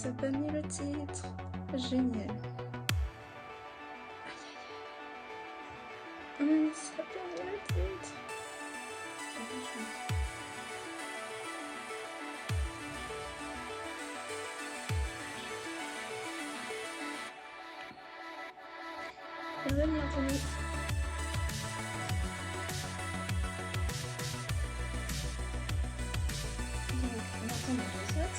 Ça n'a pas mis le titre. Génial. Ça n'a pas mis le titre. Bienvenue Anthony. Donc maintenant on reset.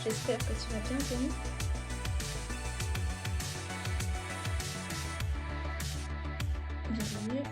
J'espère que tu vas bien Anthony. Bienvenue.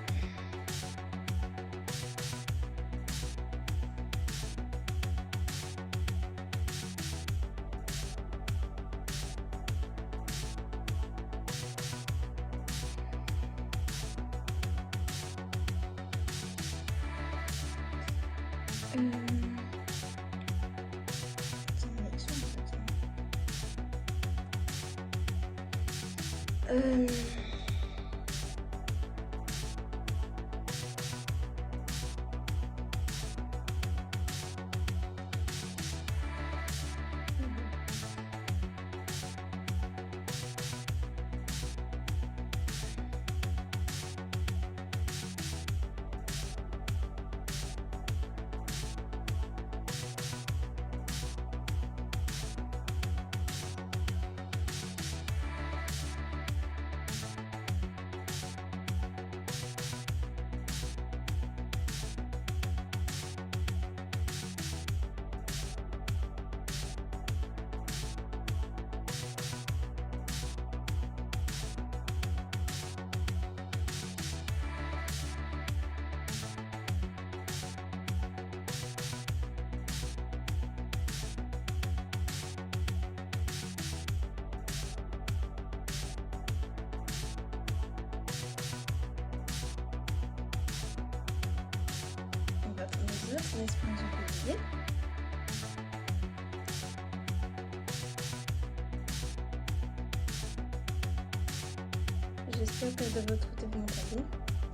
J'espère que de votre côté vous m'entendez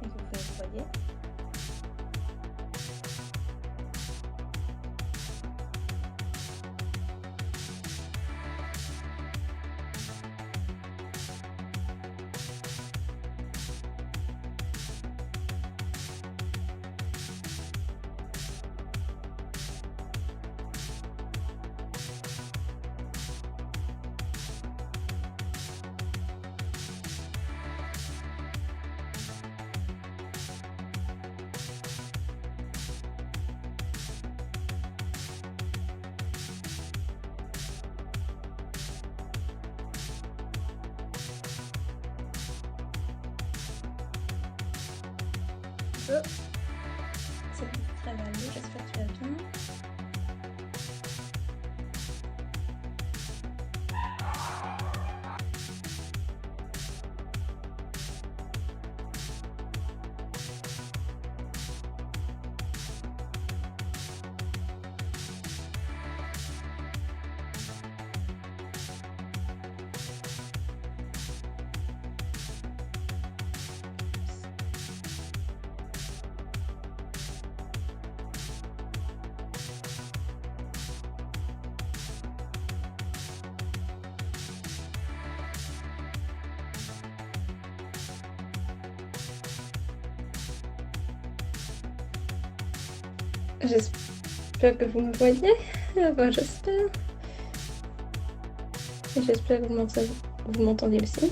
et que vous me voyez. C'est très mal, j'espère que tu vas bien. J'espère que vous me voyez. Enfin, j'espère. Et j'espère que vous m'entendez aussi.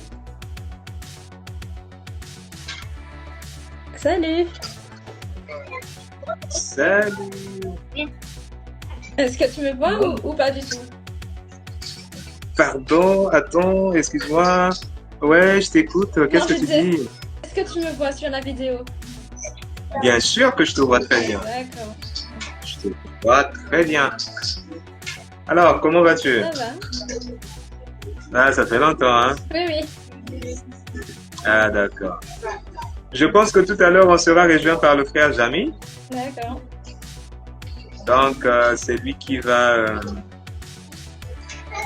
Salut! Salut! Est-ce que tu me vois ou pas du tout? Pardon, attends, excuse-moi. Ouais, je t'écoute. Qu'est-ce que tu dis? Est-ce que tu me vois sur la vidéo? Bien sûr que je te vois très bien. D'accord. Je te vois très bien. Alors, comment vas-tu? Ça va? Ah, ça fait longtemps, hein? Oui. Ah, d'accord. Je pense que tout à l'heure, on sera rejoint par le frère Jamy. D'accord. Donc, c'est lui qui va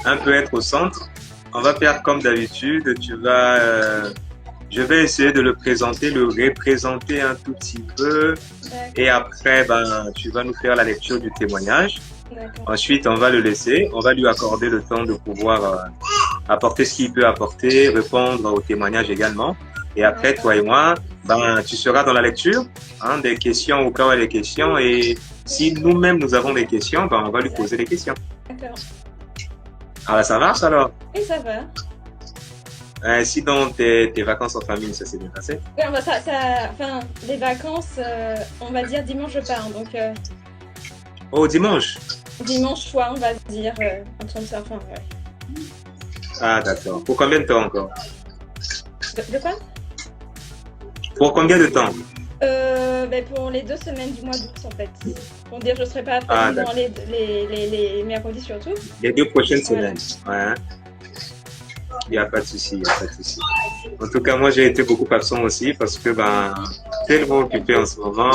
un peu être au centre. On va faire comme d'habitude. Tu vas Je vais essayer de le présenter, le représenter un tout petit peu. D'accord. Et après, ben, tu vas nous faire la lecture du témoignage. D'accord. Ensuite, on va le laisser. On va lui accorder le temps de pouvoir apporter ce qu'il peut apporter, répondre au témoignage également. Et après, toi et moi, ben, tu seras dans la lecture, hein, des questions au cas où il y a des questions. Et si nous-mêmes, nous avons des questions, ben, on va lui poser des questions. D'accord. Ah, ça marche alors? Et ça va. Sinon, tes vacances en famille, ça s'est bien passé? Ouais, enfin, les vacances, on va dire dimanche je pars, donc Oh, dimanche? dimanche soir, on va dire, un truc comme ça, enfin, ouais. Ah, d'accord. Pour combien de temps encore? De quoi? Pour combien de temps? Ben, pour les 2 semaines du mois d'août, en fait. Pour dire, je serai pas Ah, présente dans les mercredis surtout. Les 2 prochaines Voilà. semaines. Ouais. Il n'y a pas de souci, il n'y a pas de souci. En tout cas, moi, j'ai été beaucoup absent aussi parce que, ben, tellement occupé en ce moment.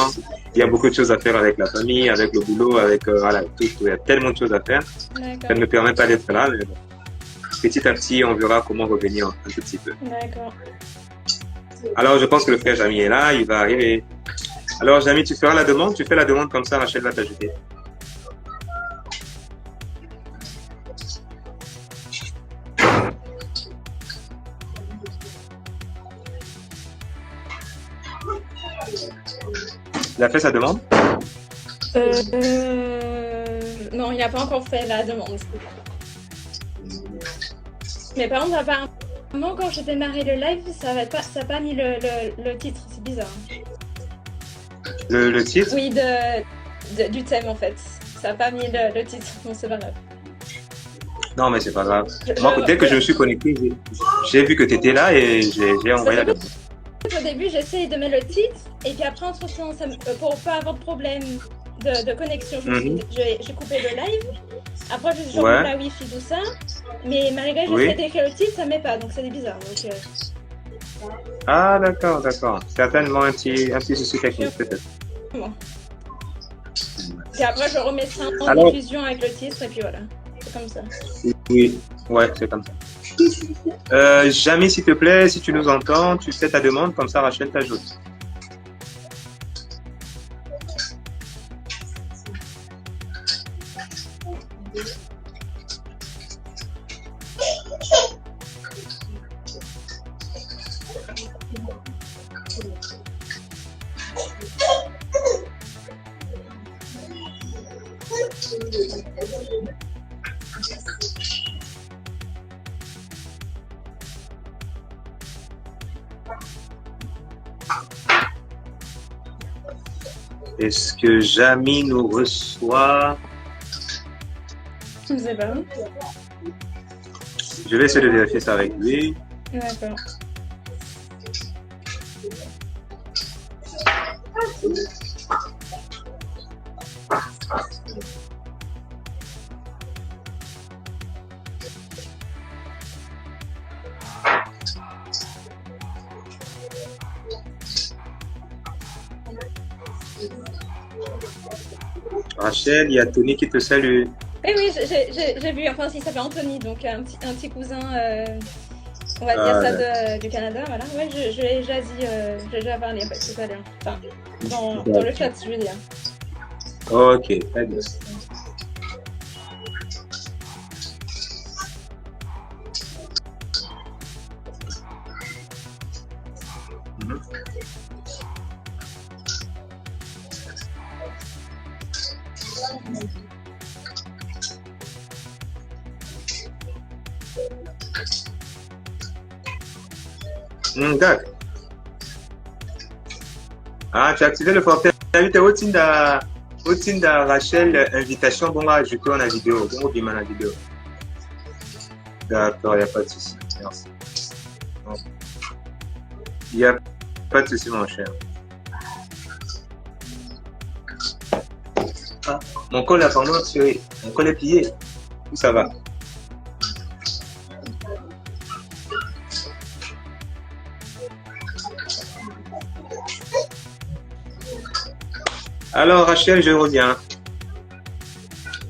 Il y a beaucoup de choses à faire avec la famille, avec le boulot, avec, voilà, tout. Il y a tellement de choses à faire. Ça ne D'accord. me permet pas d'être là, mais bon. Petit à petit, on verra comment revenir un tout petit peu. D'accord. Alors, je pense que le frère Jamy est là, il va arriver. Alors, Jamy, tu feras la demande, tu fais la demande comme ça, Rachel va t'ajouter. Il a fait sa demande? Non, il n'a pas encore fait la demande. Mais par contre, apparemment, quand j'ai démarré le live, ça n'a pas mis le titre, c'est bizarre. Le titre? Oui, du thème en fait. Ça n'a pas mis le titre, bon c'est pas grave. Non, mais c'est pas grave. Moi, dès que je me suis connecté, j'ai vu que tu étais là et j'ai envoyé la demande. Au début, j'essaye de mettre le titre, et puis après, entre-temps, pour pas avoir de problème de connexion, j'ai coupé le live. Après, j'ai changé la Wi-Fi, tout ça. Mais malgré que j'essaie d'écrire le titre, ça ne met pas, donc c'est bizarre. Donc, Ah, d'accord, d'accord. Certainement un petit souci technique, peut-être. Bon. Et après, je remettrai en diffusion avec le titre, et puis voilà. C'est comme ça. Oui, ouais, c'est comme ça. Jamy, s'il te plaît, si tu nous entends, tu fais ta demande, comme ça Rachel t'ajoute. Est-ce que Jamy nous reçoit? Je ne sais pas. Je vais essayer de vérifier ça avec lui. D'accord. Rachel, il y a Tony qui te salue. Eh oui, j'ai vu, enfin si ça fait Anthony, donc un petit cousin, on va dire ça du Canada, voilà. Ouais, je l'ai déjà dit, j'ai déjà parlé en fait tout à l'heure. Enfin, dans le chat, je veux dire. Ok, très bien. D'accord. Ah, tu as activé le forfait. Invite Otinda Rachel, invitation, bon, à ajouter en la vidéo. Bon, bien la vidéo. D'accord, il n'y a pas de souci. Merci. Il n'y a pas de souci, mon cher. Ah, mon col a pendant tiré. Mon col est plié. Où ça va? Alors, Rachel, je reviens.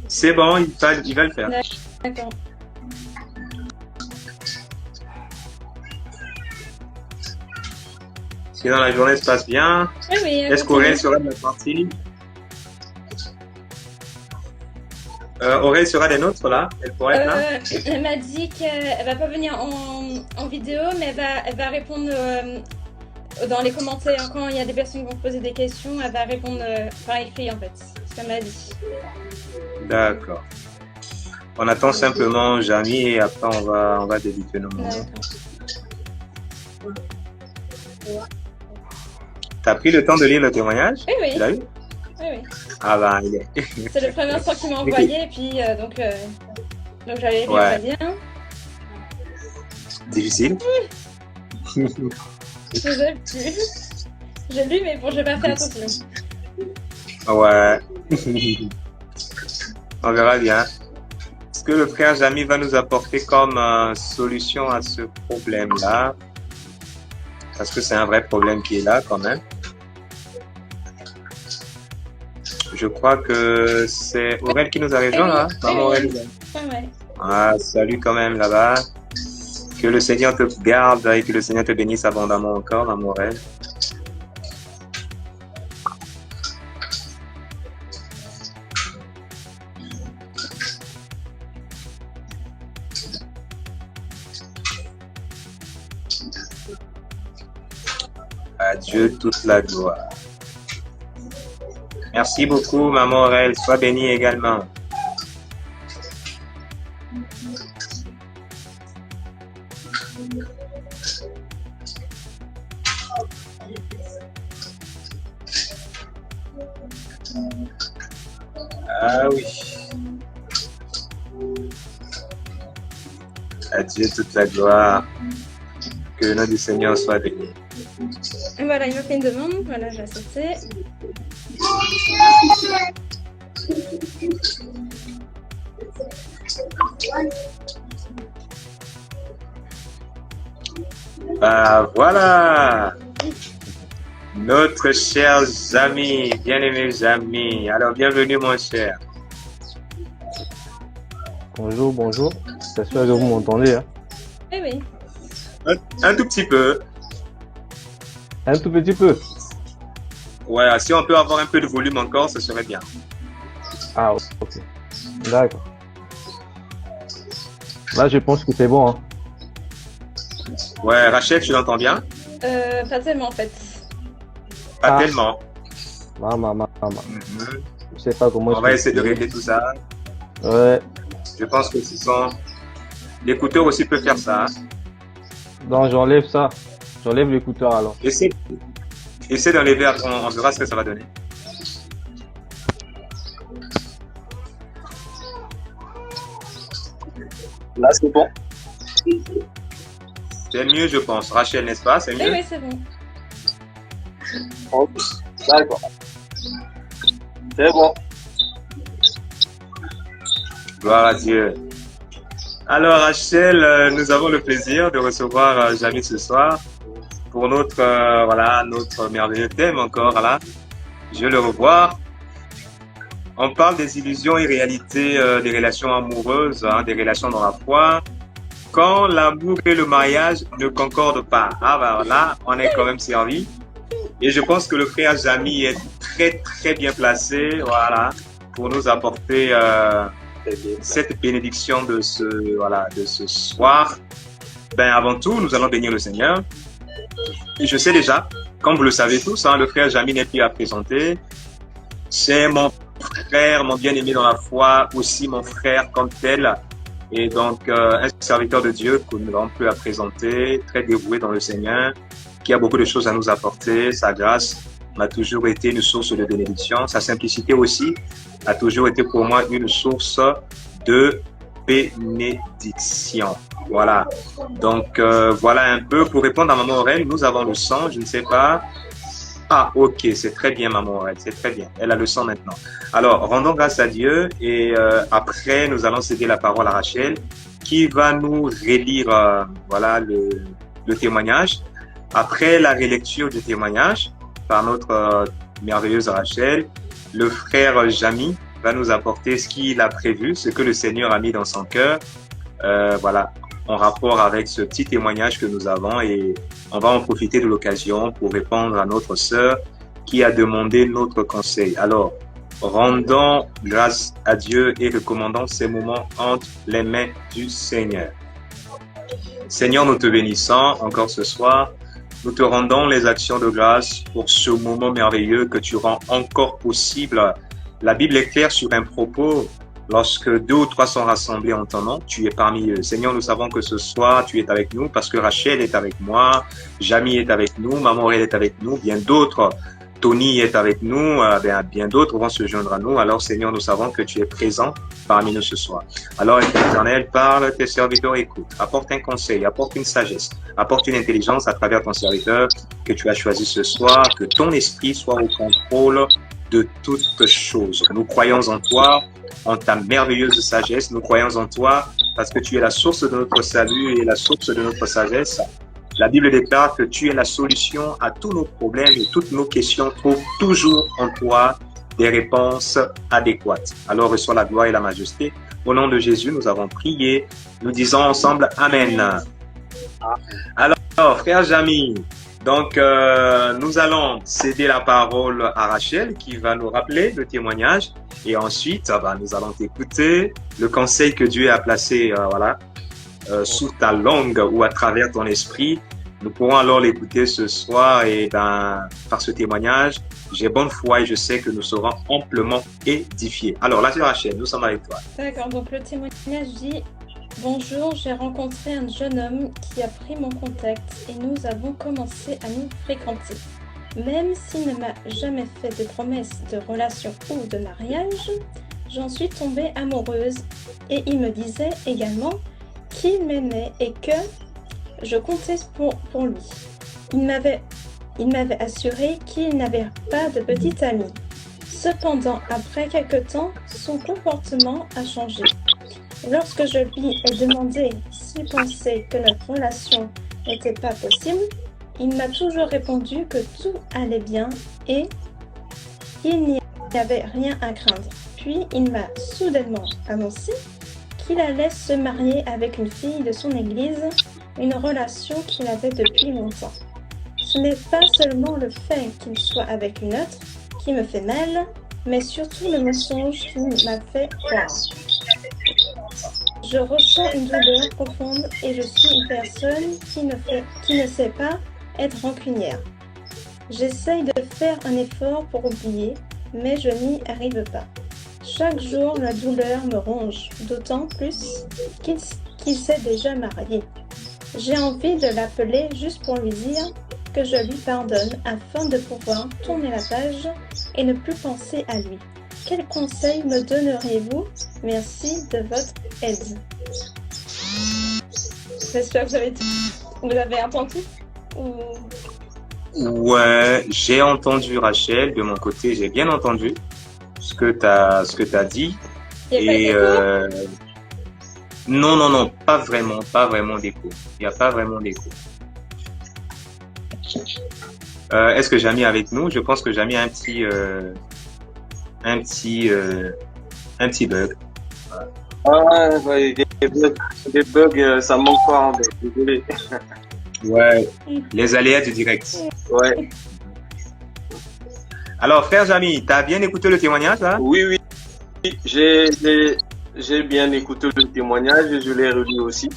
C'est bon, il va le faire. Sinon, la journée se passe bien. Oui, oui. Est-ce qu'Aurel sera de notre partie? Aurel sera des nôtres là? Elle pourrait être là? Elle m'a dit qu'elle va pas venir en vidéo, mais elle va répondre dans les commentaires. Quand il y a des personnes qui vont poser des questions, elle va répondre par écrit en fait. C'est ce qu'elle m'a dit. D'accord. On attend simplement Jamy et après on va débuter nos moments. T'as pris le temps de lire le témoignage? Oui, oui. Tu l'as eu? Oui, oui. Ah bah, il est. C'est le premier instant qu'il m'a envoyé, et puis donc j'allais lire très bien. Difficile? Je sais plus. J'ai lu, mais bon, j'ai pas fait attention. Ouais. On verra bien. Ce que le frère Jamy va nous apporter comme solution à ce problème-là, parce que c'est un vrai problème qui est là quand même. Je crois que c'est Aurel qui nous a rejoint là. Maman Aurel. Ouais. Ah, salut quand même là-bas. Que le Seigneur te garde et que le Seigneur te bénisse abondamment encore, maman Aurel. À Dieu toute la gloire. Merci beaucoup, maman Aurel. Sois bénie également. Ah oui. À Dieu toute la gloire. Que le nom du Seigneur soit béni. Voilà, il m'a fait une demande. Voilà, j'ai accepté. Ah voilà. Notre cher Jamy, bien-aimé Jamy. Alors, bienvenue mon cher. Bonjour, bonjour. J'espère que vous m'entendez. Hein. Eh oui. Un tout petit peu. Un tout petit peu. Ouais, si on peut avoir un peu de volume encore, ce serait bien. Ah, ok. D'accord. Là, je pense que c'est bon. Hein. Ouais, Rachel, tu l'entends bien? Pas tellement en fait. Pas tellement. Maman. Je sais pas comment. On va essayer de régler tout ça. Ouais. Je pense que ce sont... L'écouteur aussi peut faire ça. Hein? Donc, j'enlève ça. J'enlève l'écouteur alors. Essaie d'enlever, on verra ce que ça va donner. Là, c'est bon. C'est mieux, je pense. Rachel, n'est-ce pas? C'est mieux? Oui, c'est bon. Ok, d'accord. C'est bon. Gloire à Dieu. Alors, Rachel, nous avons le plaisir de recevoir Jamy ce soir pour notre merveilleux thème encore, là. Je le revois. On parle des illusions et réalités des relations amoureuses, hein, des relations dans la foi. Quand l'amour et le mariage ne concordent pas. Ah ben là, on est quand même servi. Et je pense que le frère Jamy est très bien placé, voilà, pour nous apporter cette bénédiction de ce soir. Ben avant tout, nous allons bénir le Seigneur. Et je sais déjà, comme vous le savez tous, hein, le frère Jamy n'est plus à présenter. C'est mon frère, mon bien-aimé dans la foi, aussi mon frère comme tel. Et donc, un serviteur de Dieu que nous n'avons plus à présenter, très dévoué dans le Seigneur, qui a beaucoup de choses à nous apporter. Sa grâce m'a toujours été une source de bénédiction. Sa simplicité aussi a toujours été pour moi une source de bénédiction. Voilà. Donc, voilà un peu. Pour répondre à Maman Aurel, nous avons le sang, je ne sais pas. Ah, ok, c'est très bien, Maman Aurel, c'est très bien. Elle a le sang maintenant. Alors, rendons grâce à Dieu et après, nous allons céder la parole à Rachel qui va nous relire le témoignage. Après la relecture du témoignage par notre merveilleuse Rachel, le frère Jamy va nous apporter ce qu'il a prévu, ce que le Seigneur a mis dans son cœur. Voilà, en rapport avec ce petit témoignage que nous avons et on va en profiter de l'occasion pour répondre à notre sœur qui a demandé notre conseil. Alors, rendons grâce à Dieu et recommandons ces moments entre les mains du Seigneur. Seigneur, nous te bénissons encore ce soir. Nous te rendons les actions de grâce pour ce moment merveilleux que tu rends encore possible. La Bible est claire sur un propos. Lorsque 2 ou 3 sont rassemblés en ton nom, tu es parmi eux. Seigneur, nous savons que ce soir, tu es avec nous parce que Rachel est avec moi, Jamie est avec nous, Maman elle est avec nous, bien d'autres. Tony est avec nous, bien d'autres vont se joindre à nous. Alors, Seigneur, nous savons que tu es présent parmi nous ce soir. Alors, Éternel, parle, tes serviteurs écoutent. Apporte un conseil, apporte une sagesse, apporte une intelligence à travers ton serviteur que tu as choisi ce soir, que ton esprit soit au contrôle de toutes choses. Nous croyons en toi, en ta merveilleuse sagesse. Nous croyons en toi parce que tu es la source de notre salut et la source de notre sagesse. La Bible déclare que tu es la solution à tous nos problèmes et toutes nos questions trouvent toujours en toi des réponses adéquates. Alors reçois la gloire et la majesté. Au nom de Jésus, nous avons prié. Nous disons ensemble Amen. Alors, frère Jamy, donc nous allons céder la parole à Rachel qui va nous rappeler le témoignage et ensuite nous allons écouter le conseil que Dieu a placé sous ta langue ou à travers ton esprit. Nous pourrons alors l'écouter ce soir et par ce témoignage, j'ai bonne foi et je sais que nous serons amplement édifiés. Alors là, c'est Rachel, nous sommes avec toi. D'accord, donc le témoignage dit « Bonjour, j'ai rencontré un jeune homme qui a pris mon contact et nous avons commencé à nous fréquenter. Même s'il ne m'a jamais fait de promesses de relation ou de mariage, j'en suis tombée amoureuse et il me disait également qu'il m'aimait et que je comptais pour lui. Il m'avait assuré qu'il n'avait pas de petite amie. Cependant, après quelque temps, son comportement a changé. Lorsque je lui ai demandé s'il pensait que notre relation n'était pas possible, il m'a toujours répondu que tout allait bien et qu'il n'y avait rien à craindre. Puis il m'a soudainement annoncé qu'il allait se marier avec une fille de son église, une relation qu'il avait depuis longtemps. Ce n'est pas seulement le fait qu'il soit avec une autre qui me fait mal, mais surtout le mensonge qu'il m'a fait croire. Je ressens une douleur profonde et je suis une personne qui ne sait pas être rancunière. J'essaye de faire un effort pour oublier, mais je n'y arrive pas. Chaque jour, la douleur me ronge, d'autant plus qu'il s'est déjà marié. J'ai envie de l'appeler juste pour lui dire que je lui pardonne afin de pouvoir tourner la page et ne plus penser à lui. Quel conseil me donneriez-vous? Merci de votre aide. J'espère que vous avez entendu ou... Ouais, j'ai entendu Rachel, de mon côté, j'ai bien entendu ce que tu as dit. Et non, pas vraiment d'écho. Il n'y a pas vraiment d'écho. Est-ce que Jamie est avec nous? Je pense que Jamie a un petit bug. Ouais, des bugs, ça manque pas, désolé. Ouais, les aléas du direct. Ouais. Alors, frère Jamie, tu as bien écouté le témoignage là? Oui, j'ai bien écouté le témoignage et je l'ai relu aussi.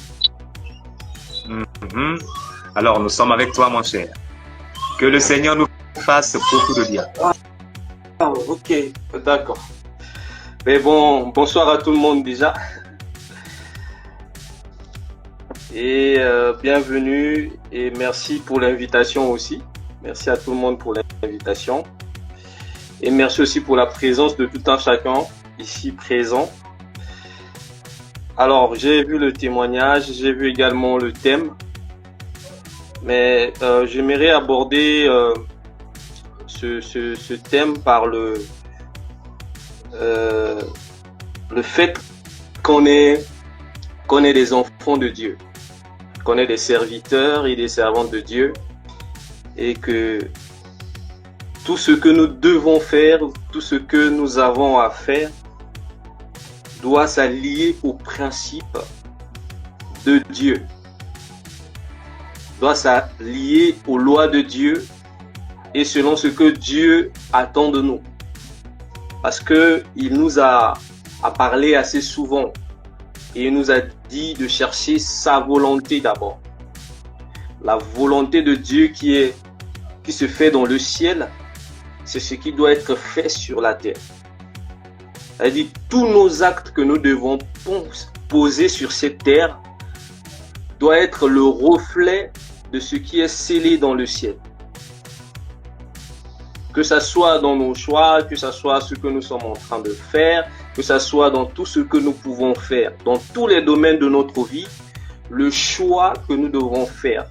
Alors, nous sommes avec toi, mon cher. Que le Seigneur nous fasse beaucoup de bien. Ah, ok, d'accord. Mais bon, bonsoir à tout le monde déjà. Et bienvenue et merci pour l'invitation aussi. Merci à tout le monde pour l'invitation. Et merci aussi pour la présence de tout un chacun ici présent. Alors, j'ai vu le témoignage, j'ai vu également le thème. Mais j'aimerais aborder ce thème par le fait qu'on est des enfants de Dieu, qu'on est des serviteurs et des servantes de Dieu, et que tout ce que nous devons faire, tout ce que nous avons à faire, doit s'allier au principe de Dieu doit s'allier aux lois de Dieu et selon ce que Dieu attend de nous. Parce qu'il nous a parlé assez souvent et il nous a dit de chercher sa volonté d'abord. La volonté de Dieu qui se fait dans le ciel, c'est ce qui doit être fait sur la terre. C'est-à-dire tous nos actes que nous devons poser sur cette terre doit être le reflet de ce qui est scellé dans le ciel. Que ça soit dans nos choix, que ça soit ce que nous sommes en train de faire, que ça soit dans tout ce que nous pouvons faire, dans tous les domaines de notre vie, le choix que nous devons faire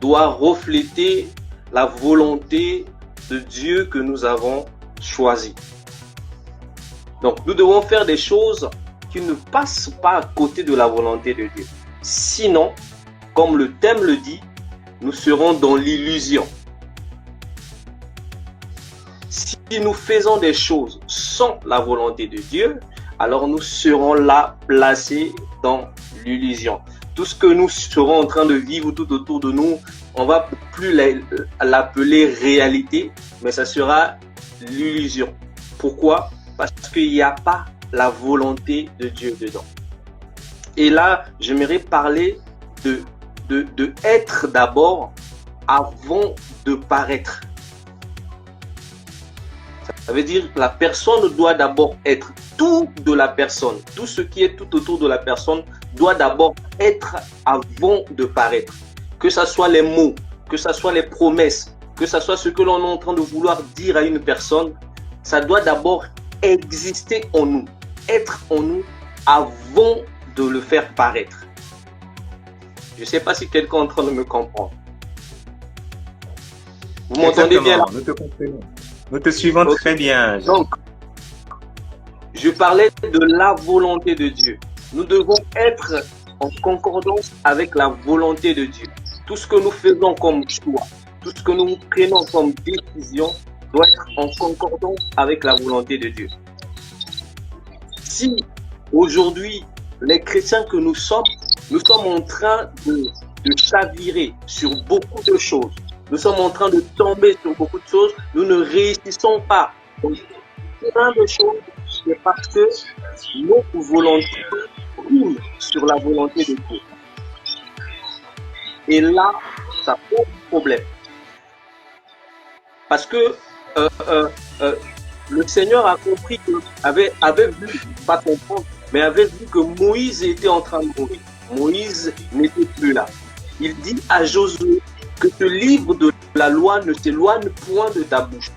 doit refléter la volonté de Dieu que nous avons choisi. Donc, nous devons faire des choses qui ne passent pas à côté de la volonté de Dieu. Sinon, comme le thème le dit, nous serons dans l'illusion. Si nous faisons des choses sans la volonté de Dieu, alors nous serons là placés dans l'illusion. Tout ce que nous serons en train de vivre tout autour de nous, on ne va plus l'appeler réalité, mais ça sera l'illusion. Pourquoi? Parce qu'il n'y a pas la volonté de Dieu dedans. Et là, j'aimerais parler de être d'abord avant de paraître. Ça veut dire que la personne doit d'abord être tout de la personne. Tout ce qui est tout autour de la personne doit d'abord être avant de paraître. Que ce soit les mots, que ce soit les promesses, que ce soit ce que l'on est en train de vouloir dire à une personne, ça doit d'abord exister en nous, être en nous avant de le faire paraître. Je ne sais pas si quelqu'un est en train de me comprendre. Vous m'entendez bien là? Nous te comprenons. Nous te suivons très bien. Donc, je parlais de la volonté de Dieu. Nous devons être en concordance avec la volonté de Dieu. Tout ce que nous faisons comme choix, tout ce que nous prenons comme décision doit être en concordance avec la volonté de Dieu. Si aujourd'hui, les chrétiens que nous sommes en train de chavirer sur beaucoup de choses, nous sommes en train de tomber sur beaucoup de choses, nous ne réussissons pas. Donc, plein de choses, c'est parce que notre volonté roule sur la volonté de Dieu. Et là, ça pose problème. Parce que le Seigneur a compris avait vu, pas comprendre, mais avait vu que Moïse était en train de mourir. Moïse n'était plus là. Il dit à Josué que ce livre de la loi ne s'éloigne point de ta bouche.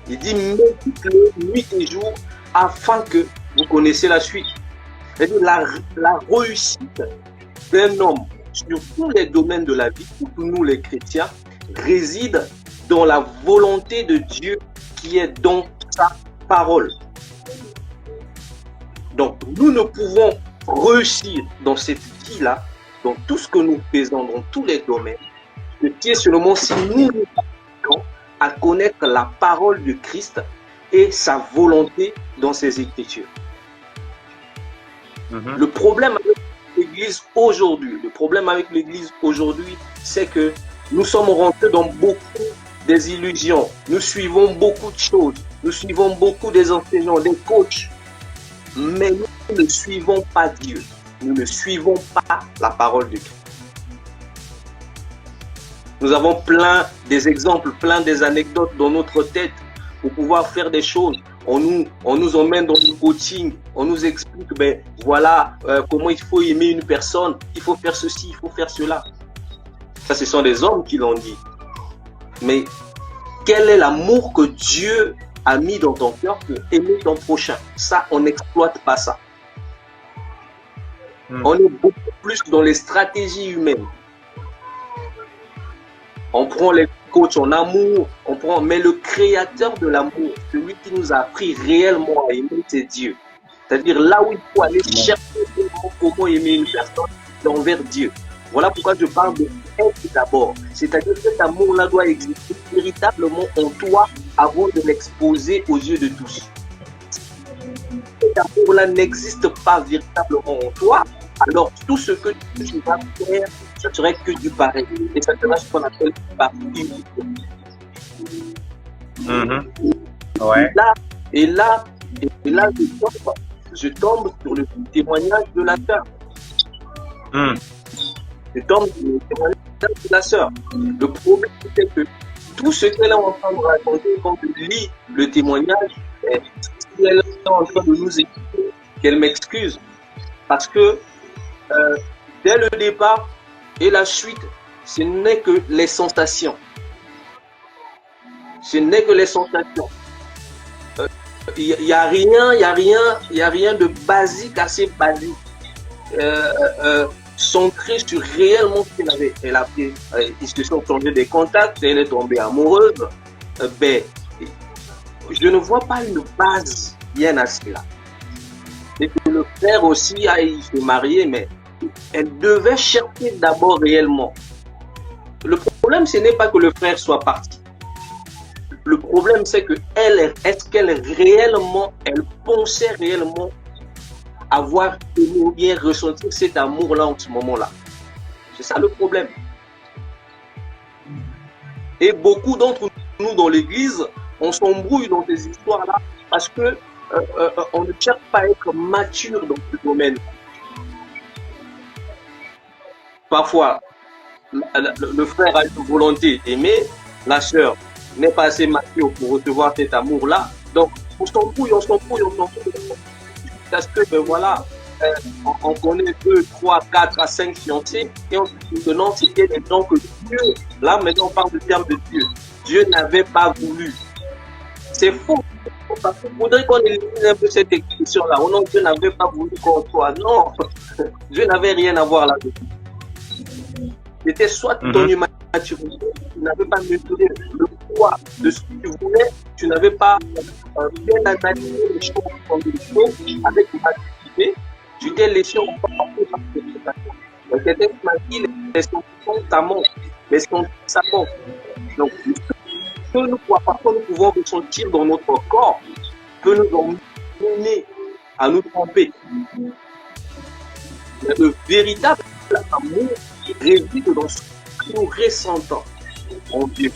Il dit médite-le nuit et jour afin que vous connaissiez la suite. C'est-à-dire la réussite d'un homme sur tous les domaines de la vie, pour tous nous les chrétiens, réside dans la volonté de Dieu qui est dans sa parole. Donc, nous ne pouvons réussir dans cette vie-là, dans tout ce que nous faisons, dans tous les domaines, ce qui est seulement si nous nous apprenons à connaître la parole de Christ et sa volonté dans ses Écritures. Le problème avec l'Église aujourd'hui, c'est que nous sommes rentrés dans beaucoup des illusions. Nous suivons beaucoup de choses. Nous suivons beaucoup des enseignants, des coachs. Mais nous ne suivons pas Dieu. Nous ne suivons pas la parole de Christ. Nous avons plein des exemples, plein des anecdotes dans notre tête pour pouvoir faire des choses. On nous emmène dans le coaching, on nous explique, ben voilà comment il faut aimer une personne, il faut faire ceci, il faut faire cela. Ça, ce sont des hommes qui l'ont dit. Mais quel est l'amour que Dieu a mis dans ton cœur pour aimer ton prochain? Ça, on n'exploite pas ça. On est beaucoup plus dans les stratégies humaines. On prend les coachs en amour, mais le créateur de l'amour, celui qui nous a appris réellement à aimer, c'est Dieu. C'est-à-dire là où il faut aller chercher comment aimer une personne, c'est envers Dieu. Voilà pourquoi je parle de être d'abord. C'est-à-dire que cet amour-là doit exister véritablement en toi avant de l'exposer aux yeux de tous. Si cet amour-là n'existe pas véritablement en toi, alors tout ce que tu vas faire, ce serait que du pareil. Et ça sera ce qu'on appelle par imiter. Ouais. Et là, je tombe sur le témoignage de la sœur. Je tombe sur le témoignage de la sœur. Le problème, c'est que tout ce qu'elle est en train de raconter, quand je lis le témoignage, si elle est en train de nous écouter, qu'elle m'excuse. Parce que dès le départ et la suite, ce n'est que les sensations. Ce n'est que les sensations. Il n'y a rien de basique, assez basique. Centré sur réellement ce qu'elle avait. Ils se sont changés des contacts, elle est tombée amoureuse. Je ne vois pas une base bien à cela. Et que le frère aussi a se marier, mais elle devait chercher d'abord réellement. Le problème, ce n'est pas que le frère soit parti. Le problème, c'est que est-ce qu'elle réellement, elle pensait réellement avoir aimé ou bien ressentir cet amour-là en ce moment-là. C'est ça le problème. Et beaucoup d'entre nous dans l'église, on s'embrouille dans ces histoires-là parce que on ne cherche pas à être mature dans ce domaine. Parfois, le frère a une volonté d'aimer, la sœur n'est pas assez mature pour recevoir cet amour-là. Donc, on s'embrouille. Parce que, voilà, on connaît 2, 3, 4 à 5 fiancés et on se dit que non, c'était des gens que Dieu, là maintenant on parle du terme de Dieu, Dieu n'avait pas voulu. C'est faux. Parce qu'il faudrait qu'on élimine un peu cette expression-là. Oh non, Dieu n'avait pas voulu qu'on soit. Non, Dieu n'avait rien à voir là-dessus. C'était soit ton humanité, tu n'avais pas mesuré le poids de ce que tu voulais, tu n'avais pas bien analysé les choses avec maturité, tu t'es laissé emporter par cette situation. Donc, c'était ma vie, les sentiments, ça monte. Les sentiments, ça monte. Donc, ce que nous, parfois, nous pouvons ressentir dans notre corps peut nous emmener à nous tromper. Le véritable amour réside dans ce que nous ressentons en Dieu.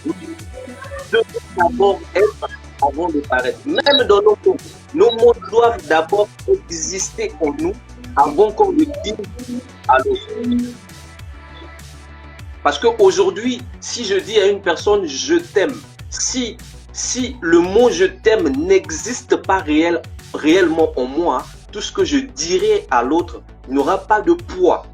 Nous devons d'abord être avant de paraître. Même dans nos mots doivent d'abord exister en nous avant qu'on le dise à l'autre. Parce qu'aujourd'hui, si je dis à une personne je t'aime, si le mot je t'aime n'existe pas réellement en moi, tout ce que je dirai à l'autre n'aura pas de poids.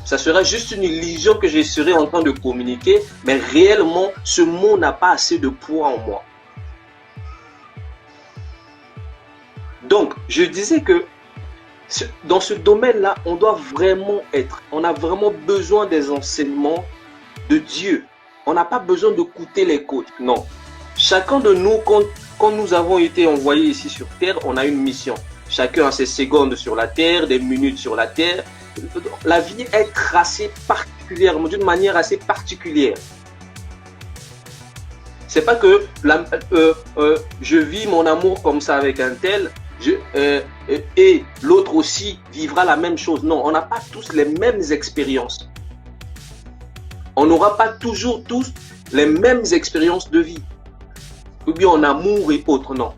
Ça sera juste une illusion que je serai en train de communiquer, mais réellement, ce mot n'a pas assez de poids en moi. Donc, je disais que dans ce domaine-là, on doit vraiment on a vraiment besoin des enseignements de Dieu. On n'a pas besoin de coûter les côtes, non. Chacun de nous, quand nous avons été envoyés ici sur Terre, on a une mission. Chacun a ses secondes sur la Terre, des minutes sur la Terre. La vie est tracée particulièrement, d'une manière assez particulière. C'est pas que je vis mon amour comme ça avec un tel, et l'autre aussi vivra la même chose. Non, on n'a pas tous les mêmes expériences. On n'aura pas toujours tous les mêmes expériences de vie. Ou bien en amour et autres, non.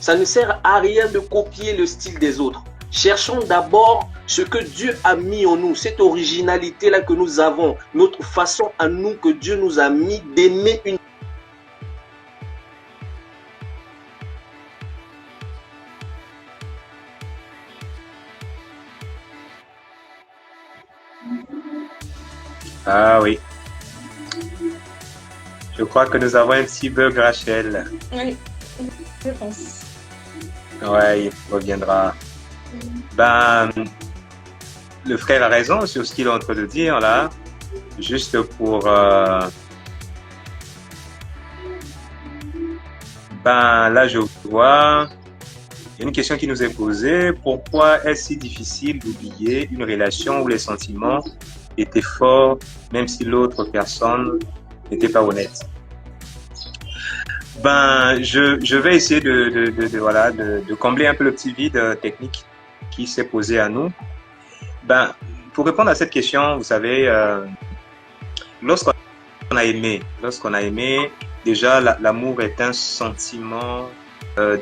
Ça ne sert à rien de copier le style des autres. Cherchons d'abord ce que Dieu a mis en nous, cette originalité-là que nous avons, notre façon à nous que Dieu nous a mis d'aimer une. Ah oui. Je crois que nous avons un petit bug, Rachel. Oui, je pense. Ouais, il reviendra. Ben, le frère a raison sur ce qu'il est en train de dire là. Juste pour... Ben, là, je vois... Il y a une question qui nous est posée. Pourquoi est-ce si difficile d'oublier une relation où les sentiments étaient forts, même si l'autre personne n'était pas honnête? Ben, je vais essayer de combler un peu le petit vide technique. qui s'est posée à nous. Ben, pour répondre à cette question, vous savez, lorsqu'on a aimé, déjà l'amour est un sentiment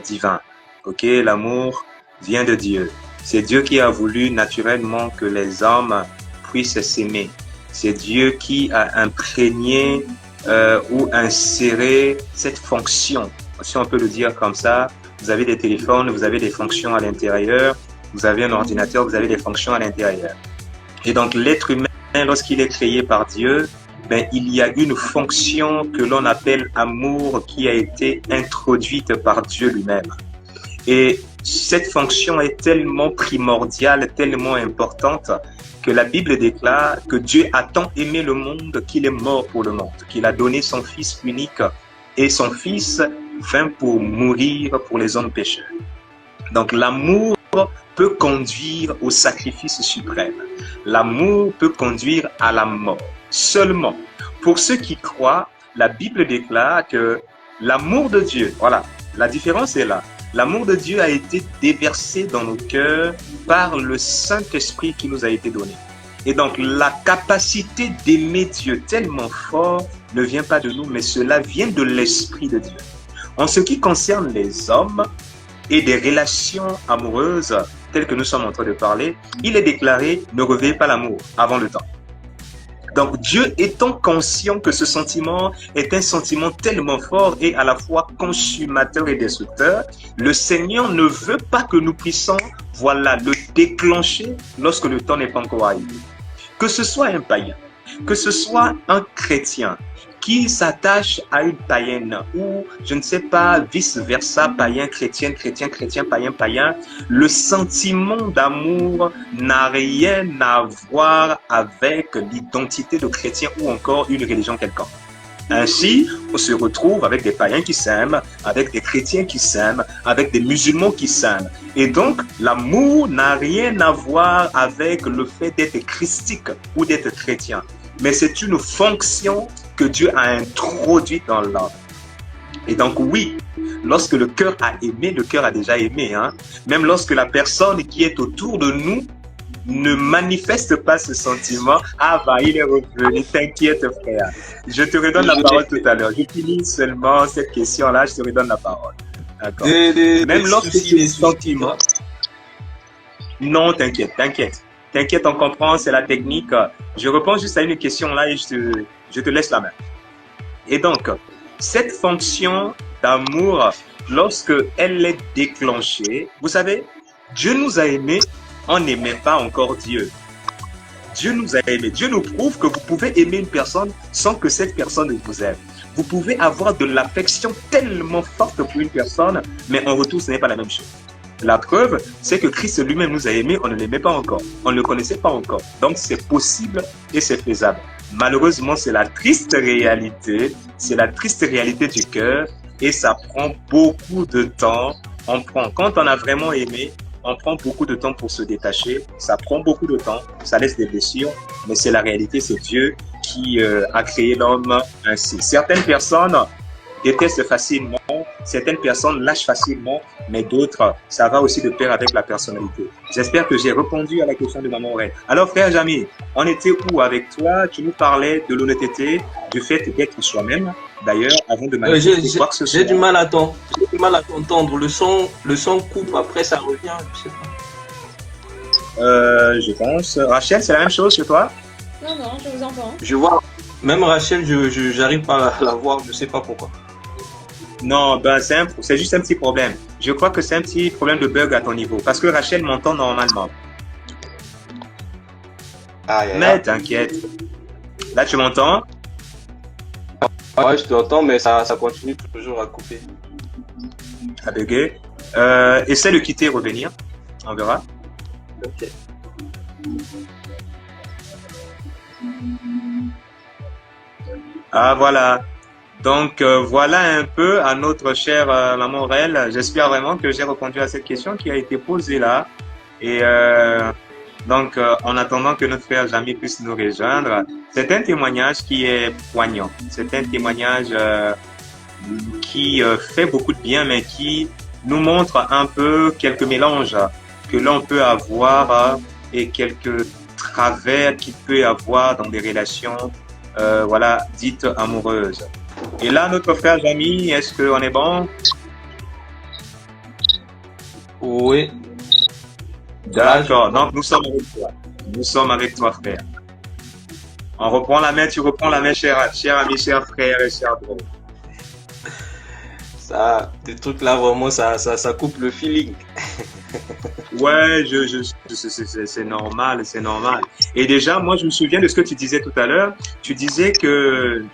divin. Ok, l'amour vient de Dieu. C'est Dieu qui a voulu naturellement que les hommes puissent s'aimer. C'est Dieu qui a imprégné ou inséré cette fonction, si on peut le dire comme ça. Vous avez des téléphones, vous avez des fonctions à l'intérieur, vous avez un ordinateur, vous avez des fonctions à l'intérieur. Et donc l'être humain, lorsqu'il est créé par Dieu, ben, il y a une fonction que l'on appelle amour qui a été introduite par Dieu lui-même. Et cette fonction est tellement primordiale, tellement importante, que la Bible déclare que Dieu a tant aimé le monde qu'il est mort pour le monde, qu'il a donné son Fils unique et son Fils vint pour mourir pour les hommes pécheurs. Donc l'amour peut conduire au sacrifice suprême. L'amour peut conduire à la mort. Seulement, pour ceux qui croient, la Bible déclare que l'amour de Dieu, voilà, la différence est là. L'amour de Dieu a été déversé dans nos cœurs par le Saint-Esprit qui nous a été donné. Et donc, la capacité d'aimer Dieu tellement fort ne vient pas de nous, mais cela vient de l'Esprit de Dieu. En ce qui concerne les hommes et des relations amoureuses telles que nous sommes en train de parler, il est déclaré « ne réveillez pas l'amour avant le temps ». Donc Dieu étant conscient que ce sentiment est un sentiment tellement fort et à la fois consumateur et destructeur, le Seigneur ne veut pas que nous puissions, voilà, le déclencher lorsque le temps n'est pas encore arrivé. Que ce soit un païen, que ce soit un chrétien qui s'attache à une païenne ou, je ne sais pas, vice-versa, païen, chrétien, chrétien, chrétien, païen, païen, le sentiment d'amour n'a rien à voir avec l'identité de chrétien ou encore une religion quelconque. Ainsi, on se retrouve avec des païens qui s'aiment, avec des chrétiens qui s'aiment, avec des musulmans qui s'aiment. Et donc, l'amour n'a rien à voir avec le fait d'être christique ou d'être chrétien. Mais c'est une fonction que Dieu a introduite dans l'homme. Et donc oui, lorsque le cœur a aimé, le cœur a déjà aimé. Hein? Même lorsque la personne qui est autour de nous ne manifeste pas ce sentiment, ah bah il est revenu, t'inquiète frère. Je te redonne la parole tout à l'heure. Je finis seulement cette question-là, je te redonne la parole. D'accord. Même lorsque ce sentiment... Non, t'inquiète, t'inquiète. T'inquiète, on comprend, c'est la technique. Je réponds juste à une question là et je te laisse la main. Et donc, cette fonction d'amour, lorsque elle est déclenchée, vous savez, Dieu nous a aimés, on n'aimait pas encore Dieu. Dieu nous a aimés. Dieu nous prouve que vous pouvez aimer une personne sans que cette personne vous aime. Vous pouvez avoir de l'affection tellement forte pour une personne, mais en retour, ce n'est pas la même chose. La preuve, c'est que Christ lui-même nous a aimés, on ne l'aimait pas encore, on ne le connaissait pas encore. Donc c'est possible et c'est faisable. Malheureusement, c'est la triste réalité du cœur et ça prend beaucoup de temps. Quand on a vraiment aimé, on prend beaucoup de temps pour se détacher, ça prend beaucoup de temps, ça laisse des blessures, mais c'est la réalité, c'est Dieu qui a créé l'homme ainsi. Certaines personnes détestent facilement, certaines personnes lâchent facilement, mais d'autres, ça va aussi de pair avec la personnalité. J'espère que j'ai répondu à la question de Maman Aurèle. Alors frère Jamy, on était où avec toi? Tu nous parlais de l'honnêteté, du fait d'être soi-même. D'ailleurs, avant de manifester quoi que ce soit. J'ai du mal à t'entendre. Le son coupe, après ça revient, je sais pas. Je pense. Rachel, c'est la même chose chez toi? Non, je vous entends. Je vois, même Rachel, j'arrive pas à la voir, je sais pas pourquoi. Non, ben c'est juste un petit problème. Je crois que c'est un petit problème de bug à ton niveau. Parce que Rachel m'entend normalement. Mais t'inquiète. Là, tu m'entends? Ouais, je t'entends, mais ça continue toujours à couper. À bugger. Essaie de quitter et revenir. On verra. Ok. Ah, voilà. Donc, voilà un peu à notre chère Maman Aurèle. J'espère vraiment que j'ai répondu à cette question qui a été posée là. Et donc, en attendant que notre frère Jamy puisse nous rejoindre, c'est un témoignage qui est poignant. C'est un témoignage qui fait beaucoup de bien, mais qui nous montre un peu quelques mélanges que l'on peut avoir et quelques travers qu'il peut y avoir dans des relations voilà, dites amoureuses. Et là, notre frère Jamy, est-ce qu'on est bon? Oui. D'accord, donc nous sommes avec toi. Nous sommes avec toi, frère. On reprend la main, tu reprends la main, cher ami, cher frère et cher bro. Ça, des trucs là, vraiment, ça coupe le feeling. Ouais, c'est normal, c'est normal. Et déjà, moi, je me souviens de ce que tu disais tout à l'heure. Tu disais que